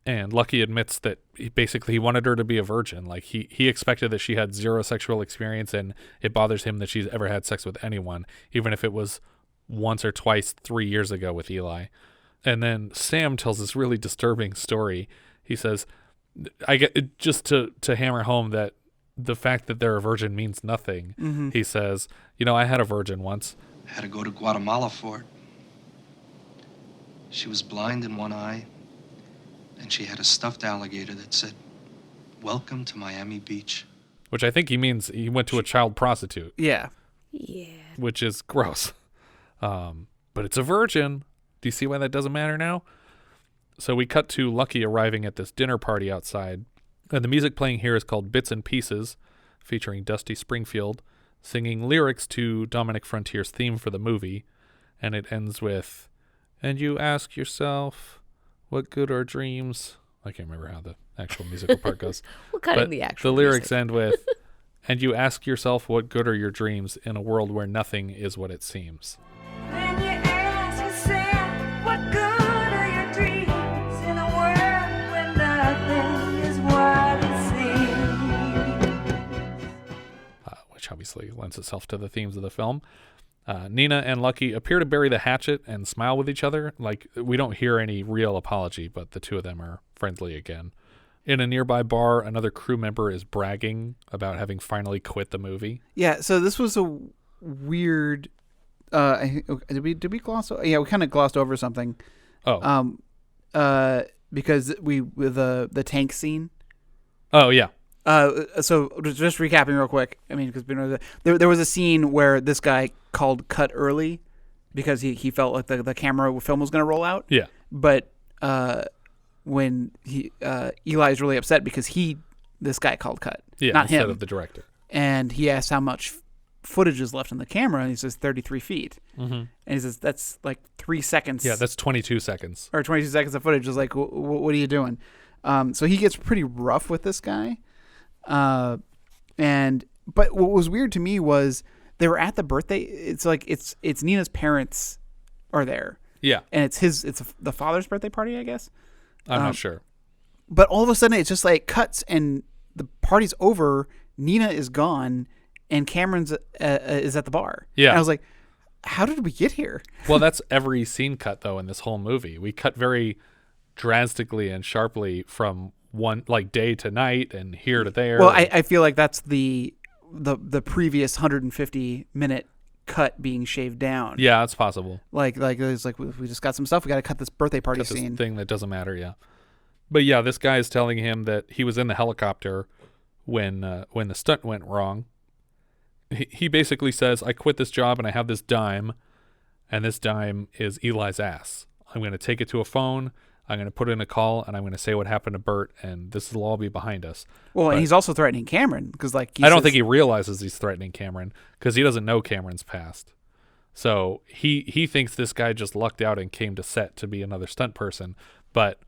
And Lucky admits that he wanted her to be a virgin. Like he expected that she had zero sexual experience, and it bothers him that she's ever had sex with anyone, even if it was once or twice 3 years ago with Eli. And then Sam tells this really disturbing story. He says, I get just to hammer home that the fact that they're a virgin means nothing. Mm-hmm. He says, I had a virgin once. I had to go to Guatemala for it. She was blind in one eye, and she had a stuffed alligator that said, "Welcome to Miami Beach." Which I think he means he went to a child prostitute. Yeah. Yeah. Which is gross. But it's a virgin. Do you see why that doesn't matter now? So we cut to Lucky arriving at this dinner party outside. And the music playing here is called Bits and Pieces, featuring Dusty Springfield singing lyrics to Dominic Frontier's theme for the movie. And it ends with, "And you ask yourself, what good are dreams?" I can't remember how the actual musical part goes. We'll cut in the actual The lyrics music. end with, "And you ask yourself, what good are your dreams in a world where nothing is what it seems." And you ask yourself, what good are your dreams in a world where nothing is what it seems? Which obviously lends itself to the themes of the film. Nina and Lucky appear to bury the hatchet and smile with each other. Like, we don't hear any real apology, but the two of them are friendly again. In a nearby bar, another crew member is bragging about having finally quit the movie. Yeah, so this was a weird... did we gloss over? Yeah, we kind of glossed over something. Oh. Because with the tank scene. Oh, yeah. So just recapping real quick. I mean, because there was a scene where this guy called cut early because he felt like the camera film was going to roll out. Yeah. But when Eli is really upset because this guy called cut. Yeah, not instead him. of the director. And he asked how much footage is left on the camera? And he says 33 feet. Mm-hmm. And he says, that's like 3 seconds. Yeah, that's 22 seconds. Or 22 seconds of footage. Is like, what are you doing? So he gets pretty rough with this guy. But what was weird to me was they were at the birthday. It's like, it's Nina's parents are there. Yeah. And it's the father's birthday party, I guess. I'm not sure. But all of a sudden, it's just like cuts and the party's over. Nina is gone, and Cameron's is at the bar. Yeah. And I was like, how did we get here? Well, that's every scene cut, though, in this whole movie. We cut very drastically and sharply from one, like, day to night and here to there. Well, I feel like that's the previous 150-minute cut being shaved down. Yeah, it's possible. Like it's like, we just got some stuff. We got to cut this birthday party scene. This thing that doesn't matter, yeah. But yeah, this guy is telling him that he was in the helicopter when the stunt went wrong. He basically says, I quit this job and I have this dime, and this dime is Eli's ass. I'm going to take it to a phone, I'm going to put in a call, and I'm going to say what happened to Bert, and this will all be behind us. Well, but and he's also threatening Cameron, because like I don't think he realizes he's threatening Cameron, because he doesn't know Cameron's past. So he thinks this guy just lucked out and came to set to be another stunt person, but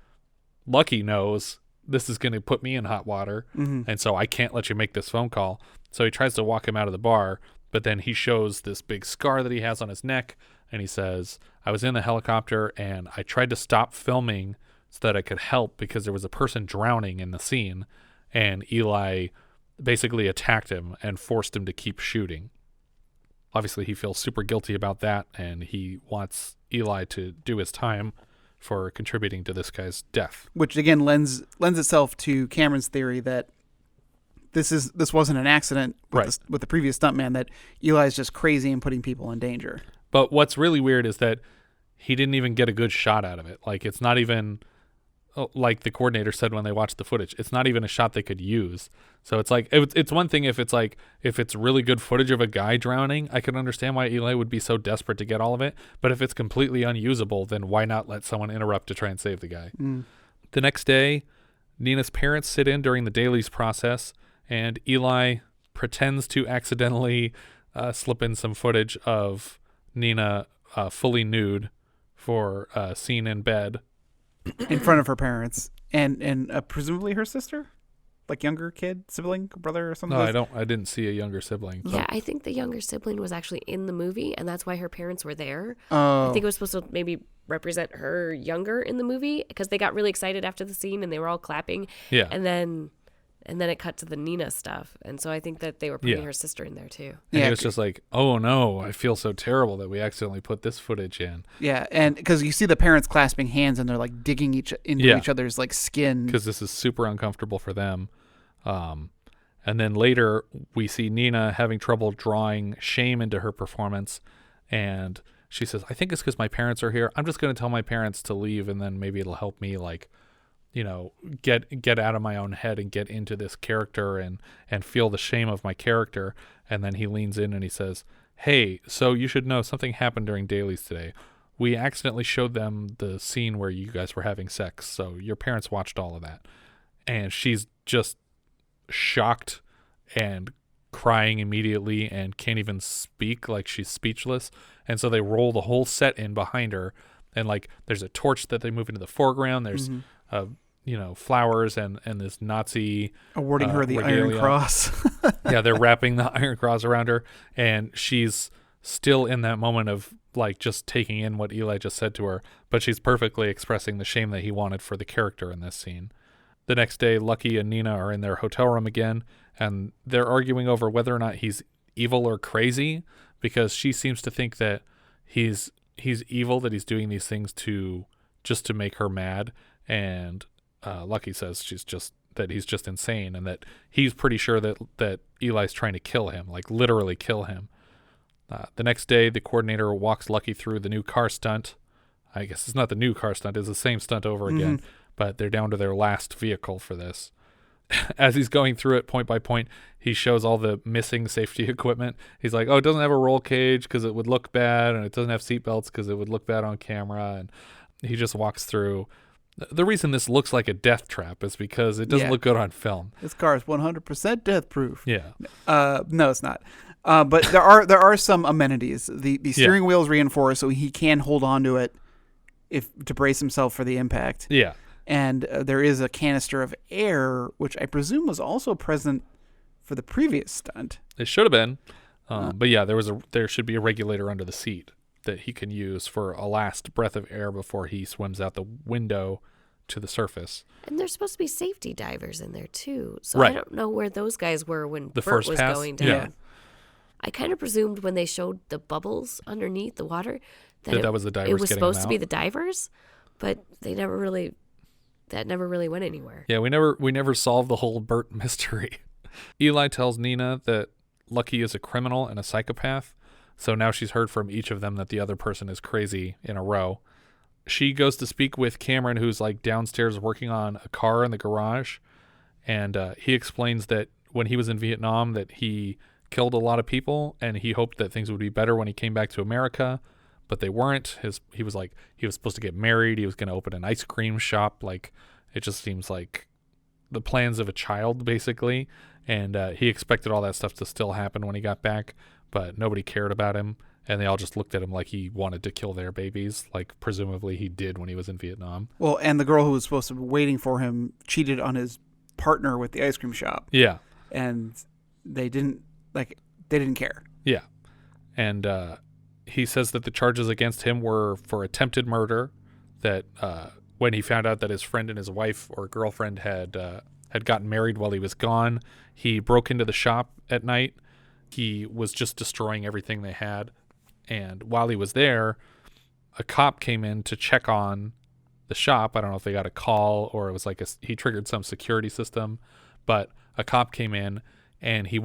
Lucky knows this is going to put me in hot water, and so I can't let you make this phone call. So he tries to walk him out of the bar, but then he shows this big scar that he has on his neck, and he says, I was in the helicopter, and I tried to stop filming so that I could help because there was a person drowning in the scene, and Eli basically attacked him and forced him to keep shooting. Obviously, he feels super guilty about that, and he wants Eli to do his time for contributing to this guy's death. Which again lends itself to Cameron's theory that this wasn't an accident with the previous stuntman, that Eli's just crazy and putting people in danger. But what's really weird is that he didn't even get a good shot out of it. Like, it's not even like the coordinator said when they watched the footage, it's not even a shot they could use. So it's like, it's one thing if it's really good footage of a guy drowning, I can understand why Eli would be so desperate to get all of it. But if it's completely unusable, then why not let someone interrupt to try and save the guy? The next day, Nina's parents sit in during the dailies process, and Eli pretends to accidentally slip in some footage of Nina fully nude for a scene in bed. In front of her parents and presumably her sister, like younger kid, sibling, brother or something. No, I didn't see a younger sibling. Yeah, I think the younger sibling was actually in the movie, and that's why her parents were there. Oh. I think it was supposed to maybe represent her younger in the movie, because they got really excited after the scene and they were all clapping. Yeah. And then it cut to the Nina stuff, and so I think that they were putting her sister in there too. And it was just like, oh no, I feel so terrible that we accidentally put this footage in. Yeah, and because you see the parents clasping hands and they're like digging into each other's like skin, because this is super uncomfortable for them. And then later we see Nina having trouble drawing shame into her performance, and she says, I think it's because my parents are here. I'm just going to tell my parents to leave, and then maybe it'll help me, like, you know, get out of my own head and get into this character and feel the shame of my character. And then he leans in and he says, hey, so you should know something happened during dailies today. We accidentally showed them the scene where you guys were having sex, so your parents watched all of that. And she's just shocked and crying immediately and can't even speak, like she's speechless. And so they roll the whole set in behind her, and like there's a torch that they move into the foreground. There's flowers and this Nazi awarding her the regalia. Iron Cross. Yeah, they're wrapping the Iron Cross around her, and she's still in that moment of like just taking in what Eli just said to her, but she's perfectly expressing the shame that he wanted for the character in this scene. The next day, Lucky and Nina are in their hotel room again, and they're arguing over whether or not he's evil or crazy, because she seems to think that he's evil, that he's doing these things to make her mad, and Lucky says he's just insane, and that he's pretty sure that Eli's trying to kill him, like literally kill him. The next day, the coordinator walks Lucky through the new car stunt. I guess it's not the new car stunt, it's the same stunt over again, but they're down to their last vehicle for this. As he's going through it point by point, he shows all the missing safety equipment. He's like, oh, it doesn't have a roll cage because it would look bad, and it doesn't have seat belts because it would look bad on camera, and he just walks through The reason this looks like a death trap is because it doesn't look good on film. This car is 100% death proof. Yeah. No, it's not. But there are some amenities. The steering wheel is reinforced, so he can hold on to it to brace himself for the impact. Yeah. And there is a canister of air, which I presume was also present for the previous stunt. It should have been. But yeah, there should be a regulator under the seat that he can use for a last breath of air before he swims out the window to the surface. And there's supposed to be safety divers in there too. So I don't know where those guys were when the Bert first was pass? going down. Yeah. I kind of presumed when they showed the bubbles underneath the water that was the divers. It was getting supposed them to be out. the divers, but that never really went anywhere. Yeah, we never solved the whole Bert mystery. Eli tells Nina that Lucky is a criminal and a psychopath. So now she's heard from each of them that the other person is crazy in a row. She goes to speak with Cameron, who's like downstairs working on a car in the garage. And he explains that when he was in Vietnam that he killed a lot of people and he hoped that things would be better when he came back to America, but they weren't. He was supposed to get married. He was going to open an ice cream shop. Like, it just seems like the plans of a child, basically. And he expected all that stuff to still happen when he got back, but nobody cared about him, and they all just looked at him like he wanted to kill their babies, like presumably he did when he was in Vietnam. Well, and the girl who was supposed to be waiting for him cheated on his partner with the ice cream shop. Yeah. And they didn't care. Yeah. And he says that the charges against him were for attempted murder, that when he found out that his friend and his wife or girlfriend had gotten married while he was gone, he broke into the shop at night. He was just destroying everything they had. And while he was there, a cop came in to check on the shop. I don't know if they got a call or it was like he triggered some security system, but a cop came in and he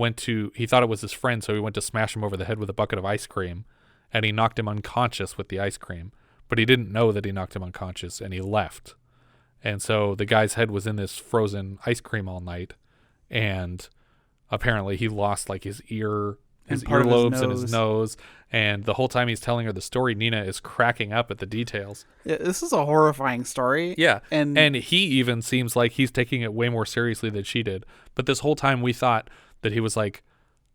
thought it was his friend, so he went to smash him over the head with a bucket of ice cream, and he knocked him unconscious with the ice cream. But he didn't know that he knocked him unconscious, and he left. And so the guy's head was in this frozen ice cream all night, and apparently he lost like his earlobes and his nose. And the whole time he's telling her the story, Nina is cracking up at the details. Yeah, this is a horrifying story. Yeah. And he even seems like he's taking it way more seriously than she did. But this whole time we thought that he was like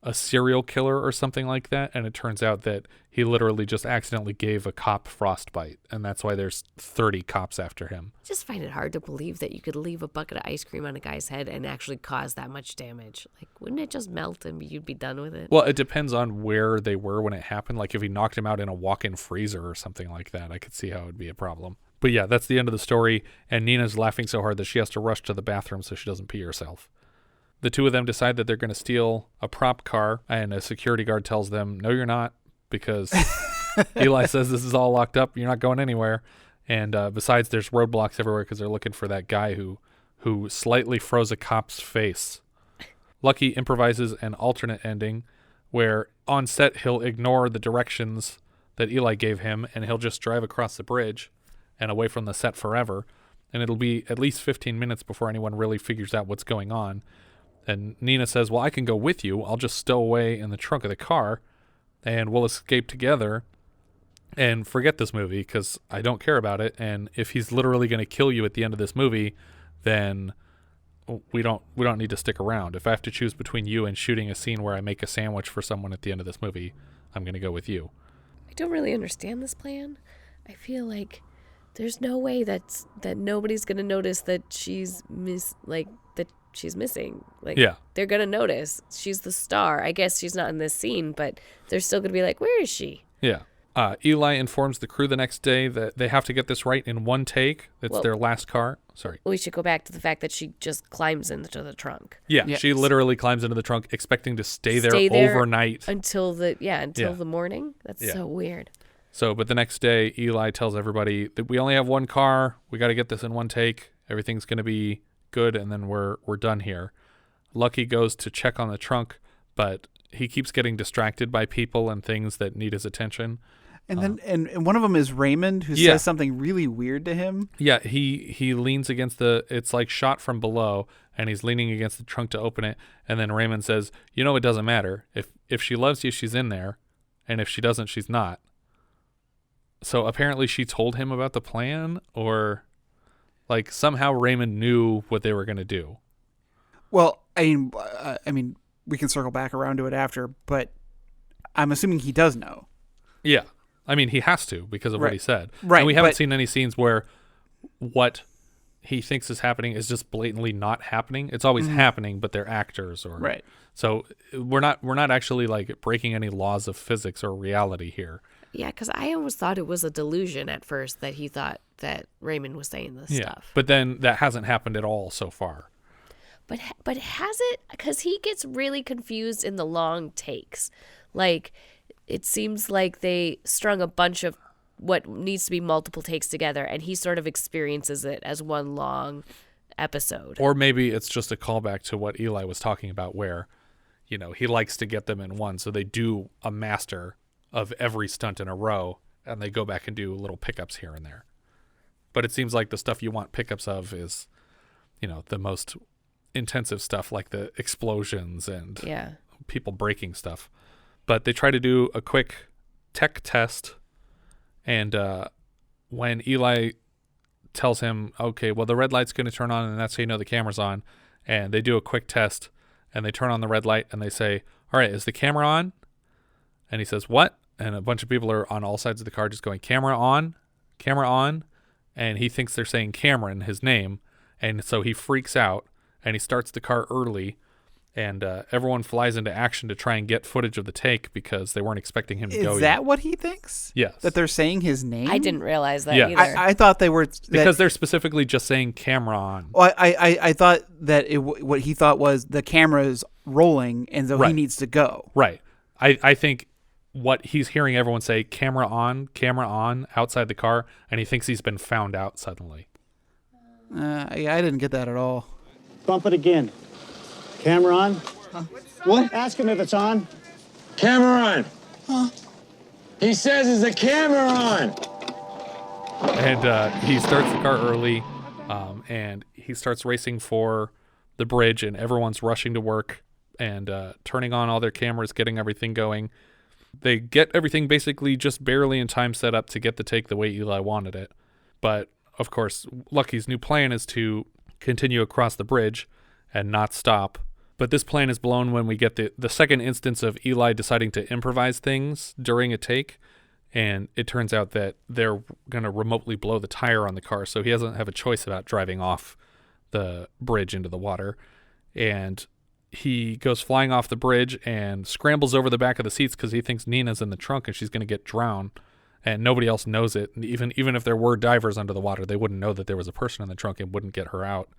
a serial killer or something like that. And it turns out that he literally just accidentally gave a cop frostbite. And that's why there's 30 cops after him. I just find it hard to believe that you could leave a bucket of ice cream on a guy's head and actually cause that much damage. Like, wouldn't it just melt and you'd be done with it? Well, it depends on where they were when it happened. Like if he knocked him out in a walk-in freezer or something like that, I could see how it would be a problem. But yeah, that's the end of the story. And Nina's laughing so hard that she has to rush to the bathroom so she doesn't pee herself. The two of them decide that they're going to steal a prop car, and a security guard tells them, no, you're not, because Eli says this is all locked up. You're not going anywhere. And besides, there's roadblocks everywhere because they're looking for that guy who slightly froze a cop's face. Lucky improvises an alternate ending where on set he'll ignore the directions that Eli gave him, and he'll just drive across the bridge and away from the set forever. And it'll be at least 15 minutes before anyone really figures out what's going on. And Nina says, well, I can go with you. I'll just stow away in the trunk of the car and we'll escape together and forget this movie because I don't care about it. And if he's literally going to kill you at the end of this movie, then we don't need to stick around. If I have to choose between you and shooting a scene where I make a sandwich for someone at the end of this movie, I'm going to go with you. I don't really understand this plan. I feel like there's no way that nobody's going to notice that she's she's missing. Like, yeah. They're going to notice. She's the star. I guess she's not in this scene, but they're still going to be like, where is she? Yeah. Eli informs the crew the next day that they have to get this right in one take. It's their last car. Sorry. We should go back to the fact that she just climbs into the trunk. Yeah, yes. She literally climbs into the trunk expecting to stay there overnight. Until the morning. That's so weird. So, but the next day, Eli tells everybody that we only have one car. We got to get this in one take. Everything's going to be good, and then we're done here. Lucky goes to check on the trunk, but he keeps getting distracted by people and things that need his attention. And then and one of them is Raymond, who says something really weird to him. Yeah, he leans against it's like shot from below, and he's leaning against the trunk to open it, and then Raymond says, it doesn't matter. If she loves you, she's in there, and if she doesn't, she's not. So apparently she told him about the plan, or Like, somehow Raymond knew what they were going to do. Well, I mean, we can circle back around to it after, but I'm assuming he does know. Yeah. I mean, he has to because of what he said. Right. And we haven't seen any scenes where what he thinks is happening is just blatantly not happening. It's always happening, but they're actors. Right. So we're not actually like breaking any laws of physics or reality here. Yeah, because I almost thought it was a delusion at first that he thought that Raymond was saying this stuff. But then that hasn't happened at all so far. But has it? Because he gets really confused in the long takes. Like, it seems like they strung a bunch of what needs to be multiple takes together, and he sort of experiences it as one long episode. Or maybe it's just a callback to what Eli was talking about where, you know, he likes to get them in one. So they do a master of every stunt in a row, and they go back and do little pickups here and there. But it seems like the stuff you want pickups of is, you know, the most intensive stuff like the explosions and people breaking stuff. But they try to do a quick tech test, and when Eli tells him, okay, well, the red light's going to turn on, and that's how you know the camera's on, and they do a quick test, and they turn on the red light, and they say, all right, is the camera on? And he says, what? And a bunch of people are on all sides of the car just going, camera on, and he thinks they're saying Cameron, his name, and so he freaks out, and he starts the car early, and everyone flies into action to try and get footage of the take because they weren't expecting him to go yet. Is that what he thinks? Yes. That they're saying his name? I didn't realize that either. I thought they were... Because they're specifically just saying camera on. Well, I thought that what he thought was the camera's rolling, and so he needs to go. Right. I think what he's hearing everyone say, camera on, outside the car, and he thinks he's been found out suddenly. I didn't get that at all. Bump it again. Camera on? Huh? What? Ask him if it's on. Camera on. Huh? He says is the camera on. And he starts the car early, and he starts racing for the bridge, and everyone's rushing to work and turning on all their cameras, getting everything going. They get everything basically just barely in time set up to get the take the way Eli wanted it. But, of course, Lucky's new plan is to continue across the bridge and not stop. But this plan is blown when we get the second instance of Eli deciding to improvise things during a take. And it turns out that they're going to remotely blow the tire on the car, so he doesn't have a choice about driving off the bridge into the water. And he goes flying off the bridge and scrambles over the back of the seats because he thinks Nina's in the trunk and she's going to get drowned. And nobody else knows it. And even if there were divers under the water, they wouldn't know that there was a person in the trunk and wouldn't get her out.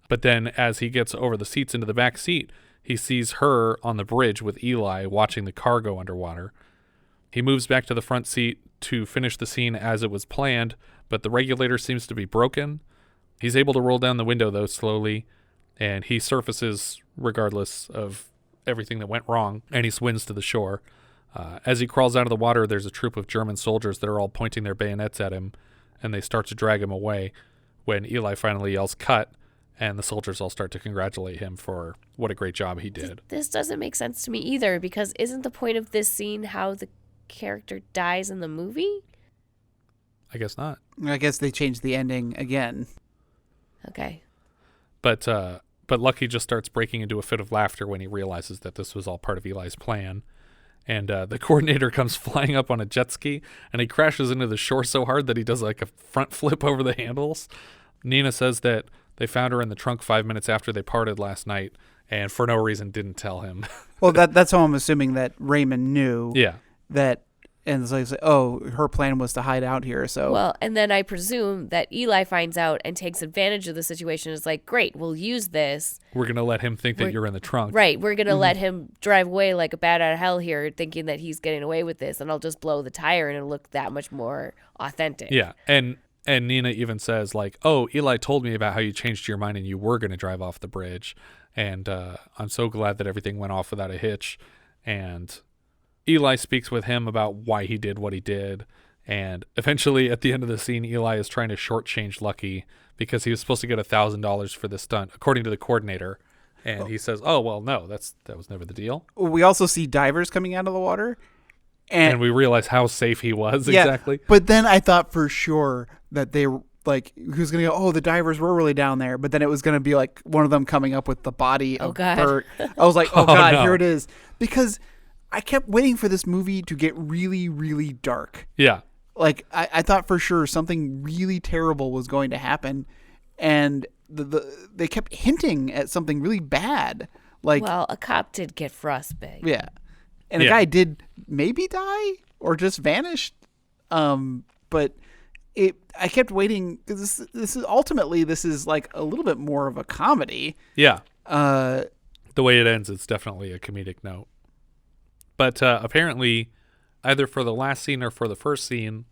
But then as he gets over the seats into the back seat, he sees her on the bridge with Eli watching the car go underwater. He moves back to the front seat to finish the scene as it was planned, but the regulator seems to be broken. He's able to roll down the window, though, slowly, and he surfaces regardless of everything that went wrong, and he swims to the shore. As he crawls out of the water, there's a troop of German soldiers that are all pointing their bayonets at him, and they start to drag him away when Eli finally yells, cut, and the soldiers all start to congratulate him for what a great job he did. This doesn't make sense to me either, because isn't the point of this scene how the character dies in the movie? I guess not. I guess they changed the ending again. Okay. But Lucky just starts breaking into a fit of laughter when he realizes that this was all part of Eli's plan. And the coordinator comes flying up on a jet ski, and he crashes into the shore so hard that he does like a front flip over the handles. Nina says that they found her in the trunk 5 minutes after they parted last night, and for no reason didn't tell him. Well, that's how I'm assuming that Raymond knew. Yeah. That, and it's like, oh, her plan was to hide out here. So well, and then I presume that Eli finds out and takes advantage of the situation. Is like, great, we'll use this. We're gonna let him think that you're in the trunk. Right, we're gonna let him drive away like a bat out of hell here, thinking that he's getting away with this, and I'll just blow the tire and it'll look that much more authentic. Yeah, and Nina even says like, oh, Eli told me about how you changed your mind and you were gonna drive off the bridge, and I'm so glad that everything went off without a hitch. And Eli speaks with him about why he did what he did, and eventually at the end of the scene, Eli is trying to shortchange Lucky because he was supposed to get $1,000 for this stunt, according to the coordinator, and he says, "Oh well, no, that was never the deal." We also see divers coming out of the water, and we realize how safe he was exactly. But then I thought for sure that like he was gonna go, oh, the divers were really down there, but then it was gonna be like one of them coming up with the body of Bert. I was like, oh god, no. here it is, because I kept waiting for this movie to get really, really dark. Yeah. Like I thought for sure something really terrible was going to happen, and they kept hinting at something really bad. Like, well, a cop did get frostbite. Yeah, and a guy did maybe die or just vanished. But I kept waiting because this is ultimately like a little bit more of a comedy. Yeah. The way it ends, it's definitely a comedic note. But apparently, either for the last scene or for the first scene,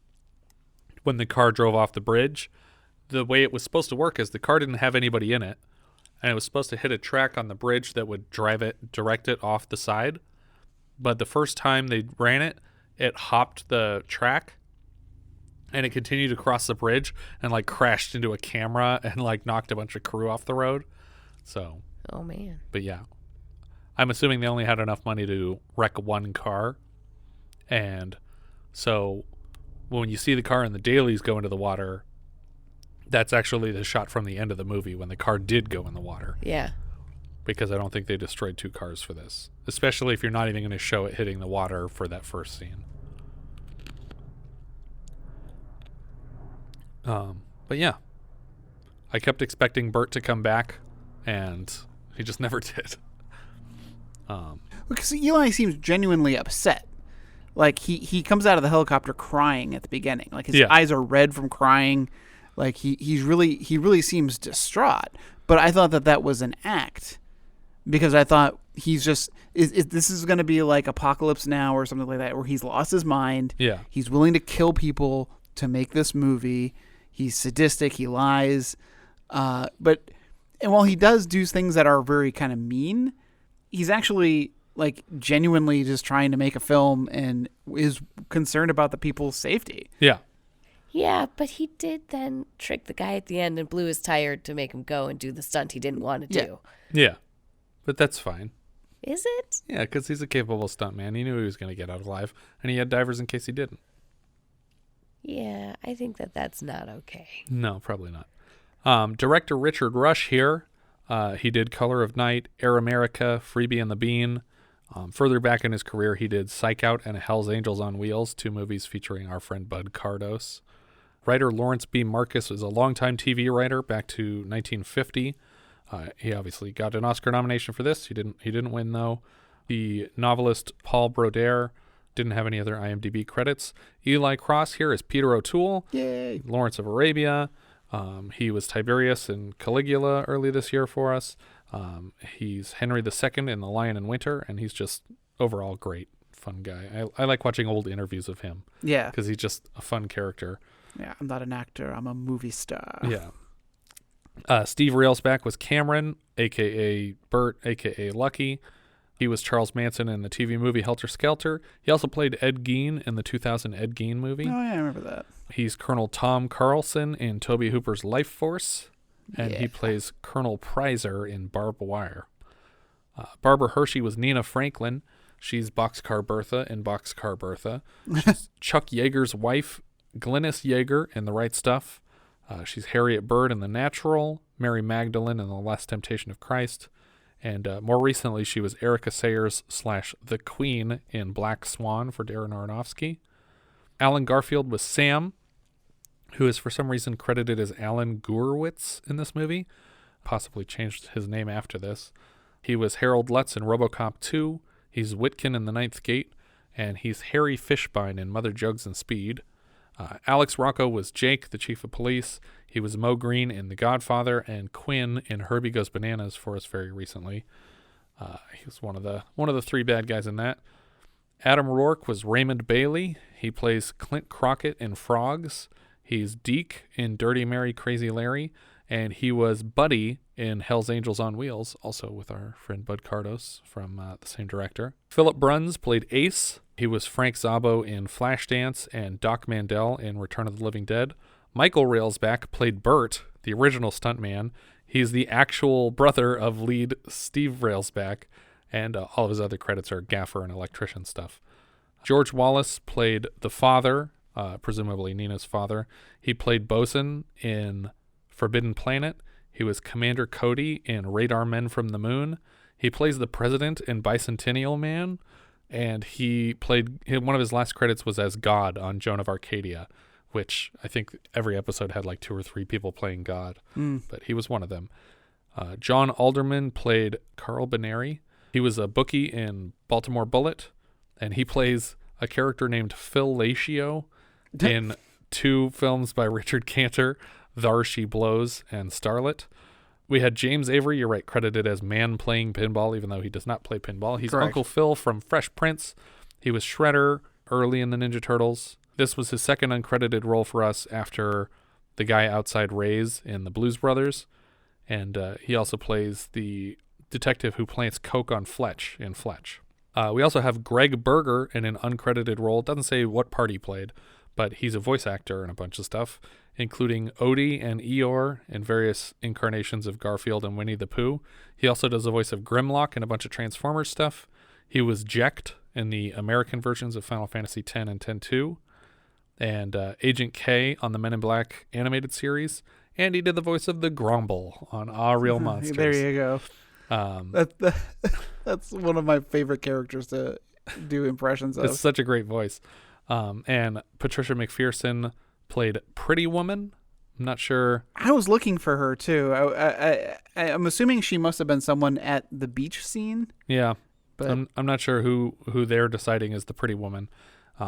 when the car drove off the bridge, the way it was supposed to work is the car didn't have anybody in it, and it was supposed to hit a track on the bridge that would direct it off the side. But the first time they ran it, it hopped the track, and it continued to cross the bridge and like crashed into a camera and like knocked a bunch of crew off the road. So. Oh man. But yeah, I'm assuming they only had enough money to wreck one car, and so when you see the car in the dailies go into the water, that's actually the shot from the end of the movie when the car did go in the water. Yeah. Because I don't think they destroyed 2 cars for this, especially if you're not even going to show it hitting the water for that first scene. But yeah, I kept expecting Bert to come back, and he just never did. Because Eli seems genuinely upset. Like he comes out of the helicopter crying at the beginning. Like his eyes are red from crying. Like he really seems distraught. But I thought that was an act, because I thought he's just this is going to be like Apocalypse Now or something like that, where he's lost his mind. Yeah, he's willing to kill people to make this movie. He's sadistic. He lies. And while he does do things that are very kind of mean, he's actually like genuinely just trying to make a film and is concerned about the people's safety. Yeah. Yeah, but he did then trick the guy at the end and blew his tire to make him go and do the stunt he didn't want to do. Yeah. But that's fine. Is it? Yeah, because he's a capable stuntman. He knew he was going to get out alive, and he had divers in case he didn't. Yeah, I think that's not okay. No, probably not. Director Richard Rush here. He did Color of Night, Air America, Freebie and the Bean. Further back in his career, he did Psych Out and Hell's Angels on Wheels, 2 movies featuring our friend Bud Cardos. Writer Lawrence B. Marcus was a longtime TV writer back to 1950. He obviously got an Oscar nomination for this. He didn't win, though. The novelist Paul Brodeur didn't have any other IMDb credits. Eli Cross here is Peter O'Toole. Yay! Lawrence of Arabia. He was Tiberius in Caligula early this year for us. He's Henry II in The Lion in Winter, and he's just overall great, fun guy. I like watching old interviews of him. Yeah. Because he's just a fun character. Yeah, I'm not an actor. I'm a movie star. Yeah. Steve Railsback was Cameron, a.k.a. Bert, a.k.a. Lucky. He was Charles Manson in the TV movie Helter Skelter. He also played Ed Gein in the 2000 Ed Gein movie. Oh, yeah, I remember that. He's Colonel Tom Carlson in Toby Hooper's Life Force. And he plays Colonel Prizer in Barbed Wire. Barbara Hershey was Nina Franklin. She's Boxcar Bertha in Boxcar Bertha. She's Chuck Yeager's wife, Glynis Yeager in The Right Stuff. She's Harriet Bird in The Natural, Mary Magdalene in The Last Temptation of Christ. And more recently, she was Erica Sayers / The Queen in Black Swan for Darren Aronofsky. Alan Garfield was Sam, who is for some reason credited as Alan Goorwitz in this movie. Possibly changed his name after this. He was Harold Lutz in RoboCop 2. He's Witkin in The Ninth Gate. And he's Harry Fishbein in Mother Jugs and Speed. Alex Rocco was Jake, the chief of police. He was Mo Green in The Godfather and Quinn in Herbie Goes Bananas for us very recently. He was one of the 3 bad guys in that. Adam Roarke was Raymond Bailey. He plays Clint Crockett in Frogs. He's Deke in Dirty Mary Crazy Larry. And he was Buddy in Hell's Angels on Wheels, also with our friend Bud Cardos from the same director. Philip Bruns played Ace. He was Frank Zabo in Flashdance and Doc Mandel in Return of the Living Dead. Michael Railsback played Bert, the original stuntman. He's the actual brother of lead Steve Railsback, and all of his other credits are gaffer and electrician stuff. George Wallace played the father, presumably Nina's father. He played Bosun in Forbidden Planet. He was Commander Cody in Radar Men from the Moon. He plays the president in Bicentennial Man. And one of his last credits was as God on Joan of Arcadia, which I think every episode had like 2 or 3 people playing God. But he was one of them. John Alderman played Carl Benary. He was a bookie in Baltimore Bullet. And he plays a character named Phil Latio in 2 films by Richard Cantor, Thar She Blows and Starlet. We had James Avery, you're right, credited as Man playing pinball, even though he does not play pinball. He's Correct. Uncle Phil from Fresh Prince. He was Shredder early in the Ninja Turtles. This was his second uncredited role for us after the guy outside Ray's in the Blues Brothers. And he also plays the detective who plants coke on Fletch in Fletch. We also have Greg Berger in an uncredited role. It doesn't say what part he played, but he's a voice actor in a bunch of stuff, including Odie and Eeyore in various incarnations of Garfield and Winnie the Pooh. He also does the voice of Grimlock in a bunch of Transformers stuff. He was Jecht in the American versions of Final Fantasy X and X-2, and Agent K on the Men in Black animated series, and he did the voice of the Grumble on Ah Real Monsters. There you go. That's one of my favorite characters to do impressions of. It's such a great voice. And Patricia McPherson played Pretty Woman. I'm not sure. I was looking for her too. I'm assuming she must have been someone at the beach scene. Yeah, but I'm not sure who they're deciding is the Pretty Woman.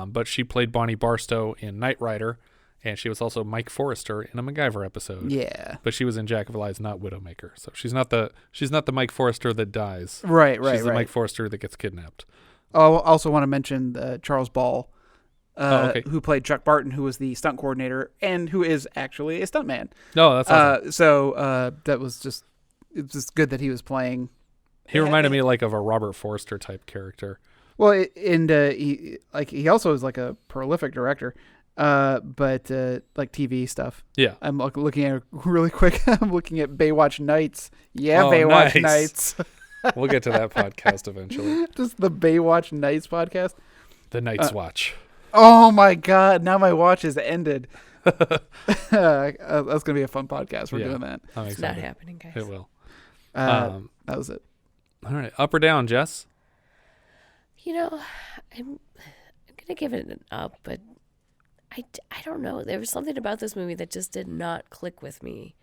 But she played Bonnie Barstow in Knight Rider, and she was also Mike Forrester in a MacGyver episode. Yeah, but she was in Jack of All Lies, not Widowmaker. So she's not the Mike Forrester that dies. Right. She's the Mike Forrester that gets kidnapped. Oh, I also want to mention Charles Ball. Okay. Who played Chuck Barton, who was the stunt coordinator and who is actually a stuntman. No, that's awesome. So that was just good that he was playing. He reminded me like of a Robert Forster type character. Well, he also is like a prolific director, but like TV stuff. Yeah, I'm looking at it really quick. I'm looking at Baywatch Nights. Yeah, oh, Baywatch nice. Nights. We'll get to that podcast eventually. Just the Baywatch Nights podcast. The Night's Watch. Oh my God! Now my watch is ended. That's gonna be a fun podcast. We're doing that. It's not happening, guys. It will. That was it. All right, up or down, Jess? You know, I'm gonna give it an up, but I don't know. There was something about this movie that just did not click with me.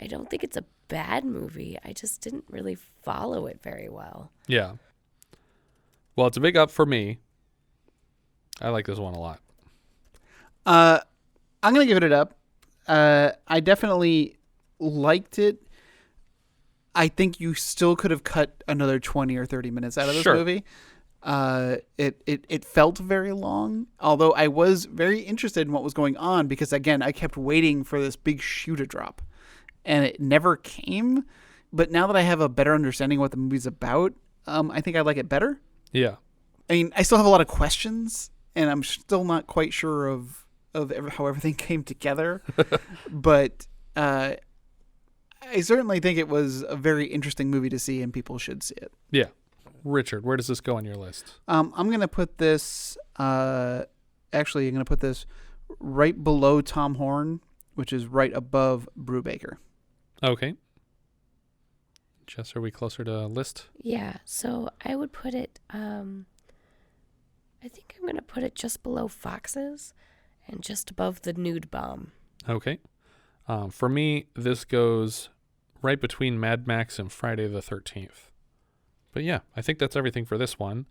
I don't think it's a bad movie. I just didn't really follow it very well. Yeah. Well, it's a big up for me. I like this one a lot. I'm going to give it up. I definitely liked it. I think you still could have cut another 20 or 30 minutes out of this movie. It felt very long, although I was very interested in what was going on because, again, I kept waiting for this big shoe to drop, and it never came. But now that I have a better understanding of what the movie's about, I think I like it better. Yeah. I mean, I still have a lot of questions, and I'm still not quite sure of how everything came together. But I certainly think it was a very interesting movie to see, and people should see it. Yeah. Richard, where does this go on your list? I'm going to put this, I'm going to put this right below Tom Horn, which is right above Brubaker. Okay. Jess, are we closer to list? Yeah, so I would put it, I think I'm going to put it just below Foxes and just above the Nude Bomb. Okay. For me, this goes right between Mad Max and Friday the 13th. But yeah, I think that's everything for this one.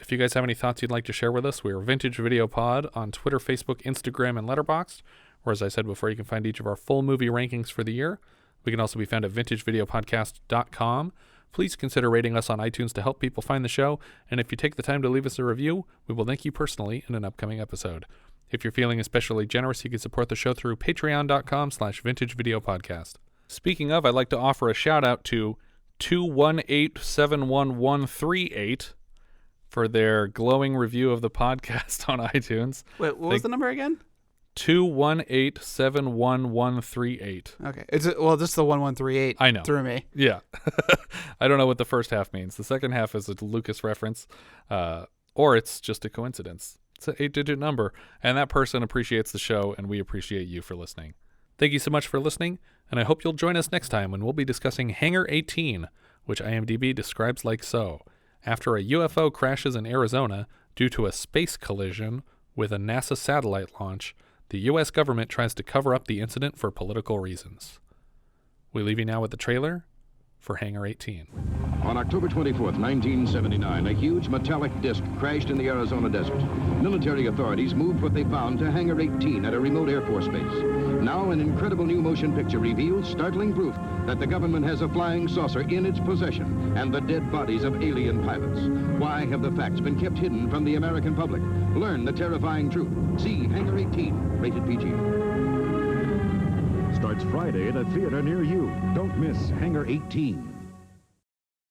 If you guys have any thoughts you'd like to share with us, we are Vintage Video Pod on Twitter, Facebook, Instagram, and Letterboxd, where, as I said before, you can find each of our full movie rankings for the year. We can also be found at vintagevideopodcast.com. Please consider rating us on iTunes to help people find the show, and if you take the time to leave us a review, we will thank you personally in an upcoming episode. If you're feeling especially generous, you can support the show through patreon.com/vintagevideopodcast. Speaking of, I'd like to offer a shout-out to 218711138 for their glowing review of the podcast on iTunes. Wait, what was the number again? 218711138. Okay. Just the 1138 I know. threw me. Yeah. I don't know what the first half means. The second half is a Lucas reference, or it's just a coincidence. It's an 8-digit number. And that person appreciates the show, and we appreciate you for listening. Thank you so much for listening, and I hope you'll join us next time when we'll be discussing Hangar 18, which IMDb describes like so. After a UFO crashes in Arizona due to a space collision with a NASA satellite launch, the U.S. government tries to cover up the incident for political reasons. We leave you now with the trailer for Hangar 18. On October 24th, 1979, a huge metallic disc crashed in the Arizona desert. Military authorities moved what they found to Hangar 18 at a remote Air Force base. Now an incredible new motion picture reveals startling proof that the government has a flying saucer in its possession and the dead bodies of alien pilots. Why have the facts been kept hidden from the American public? Learn the terrifying truth. See Hangar 18, rated PG. Starts Friday at a theater near you. Don't miss Hangar 18.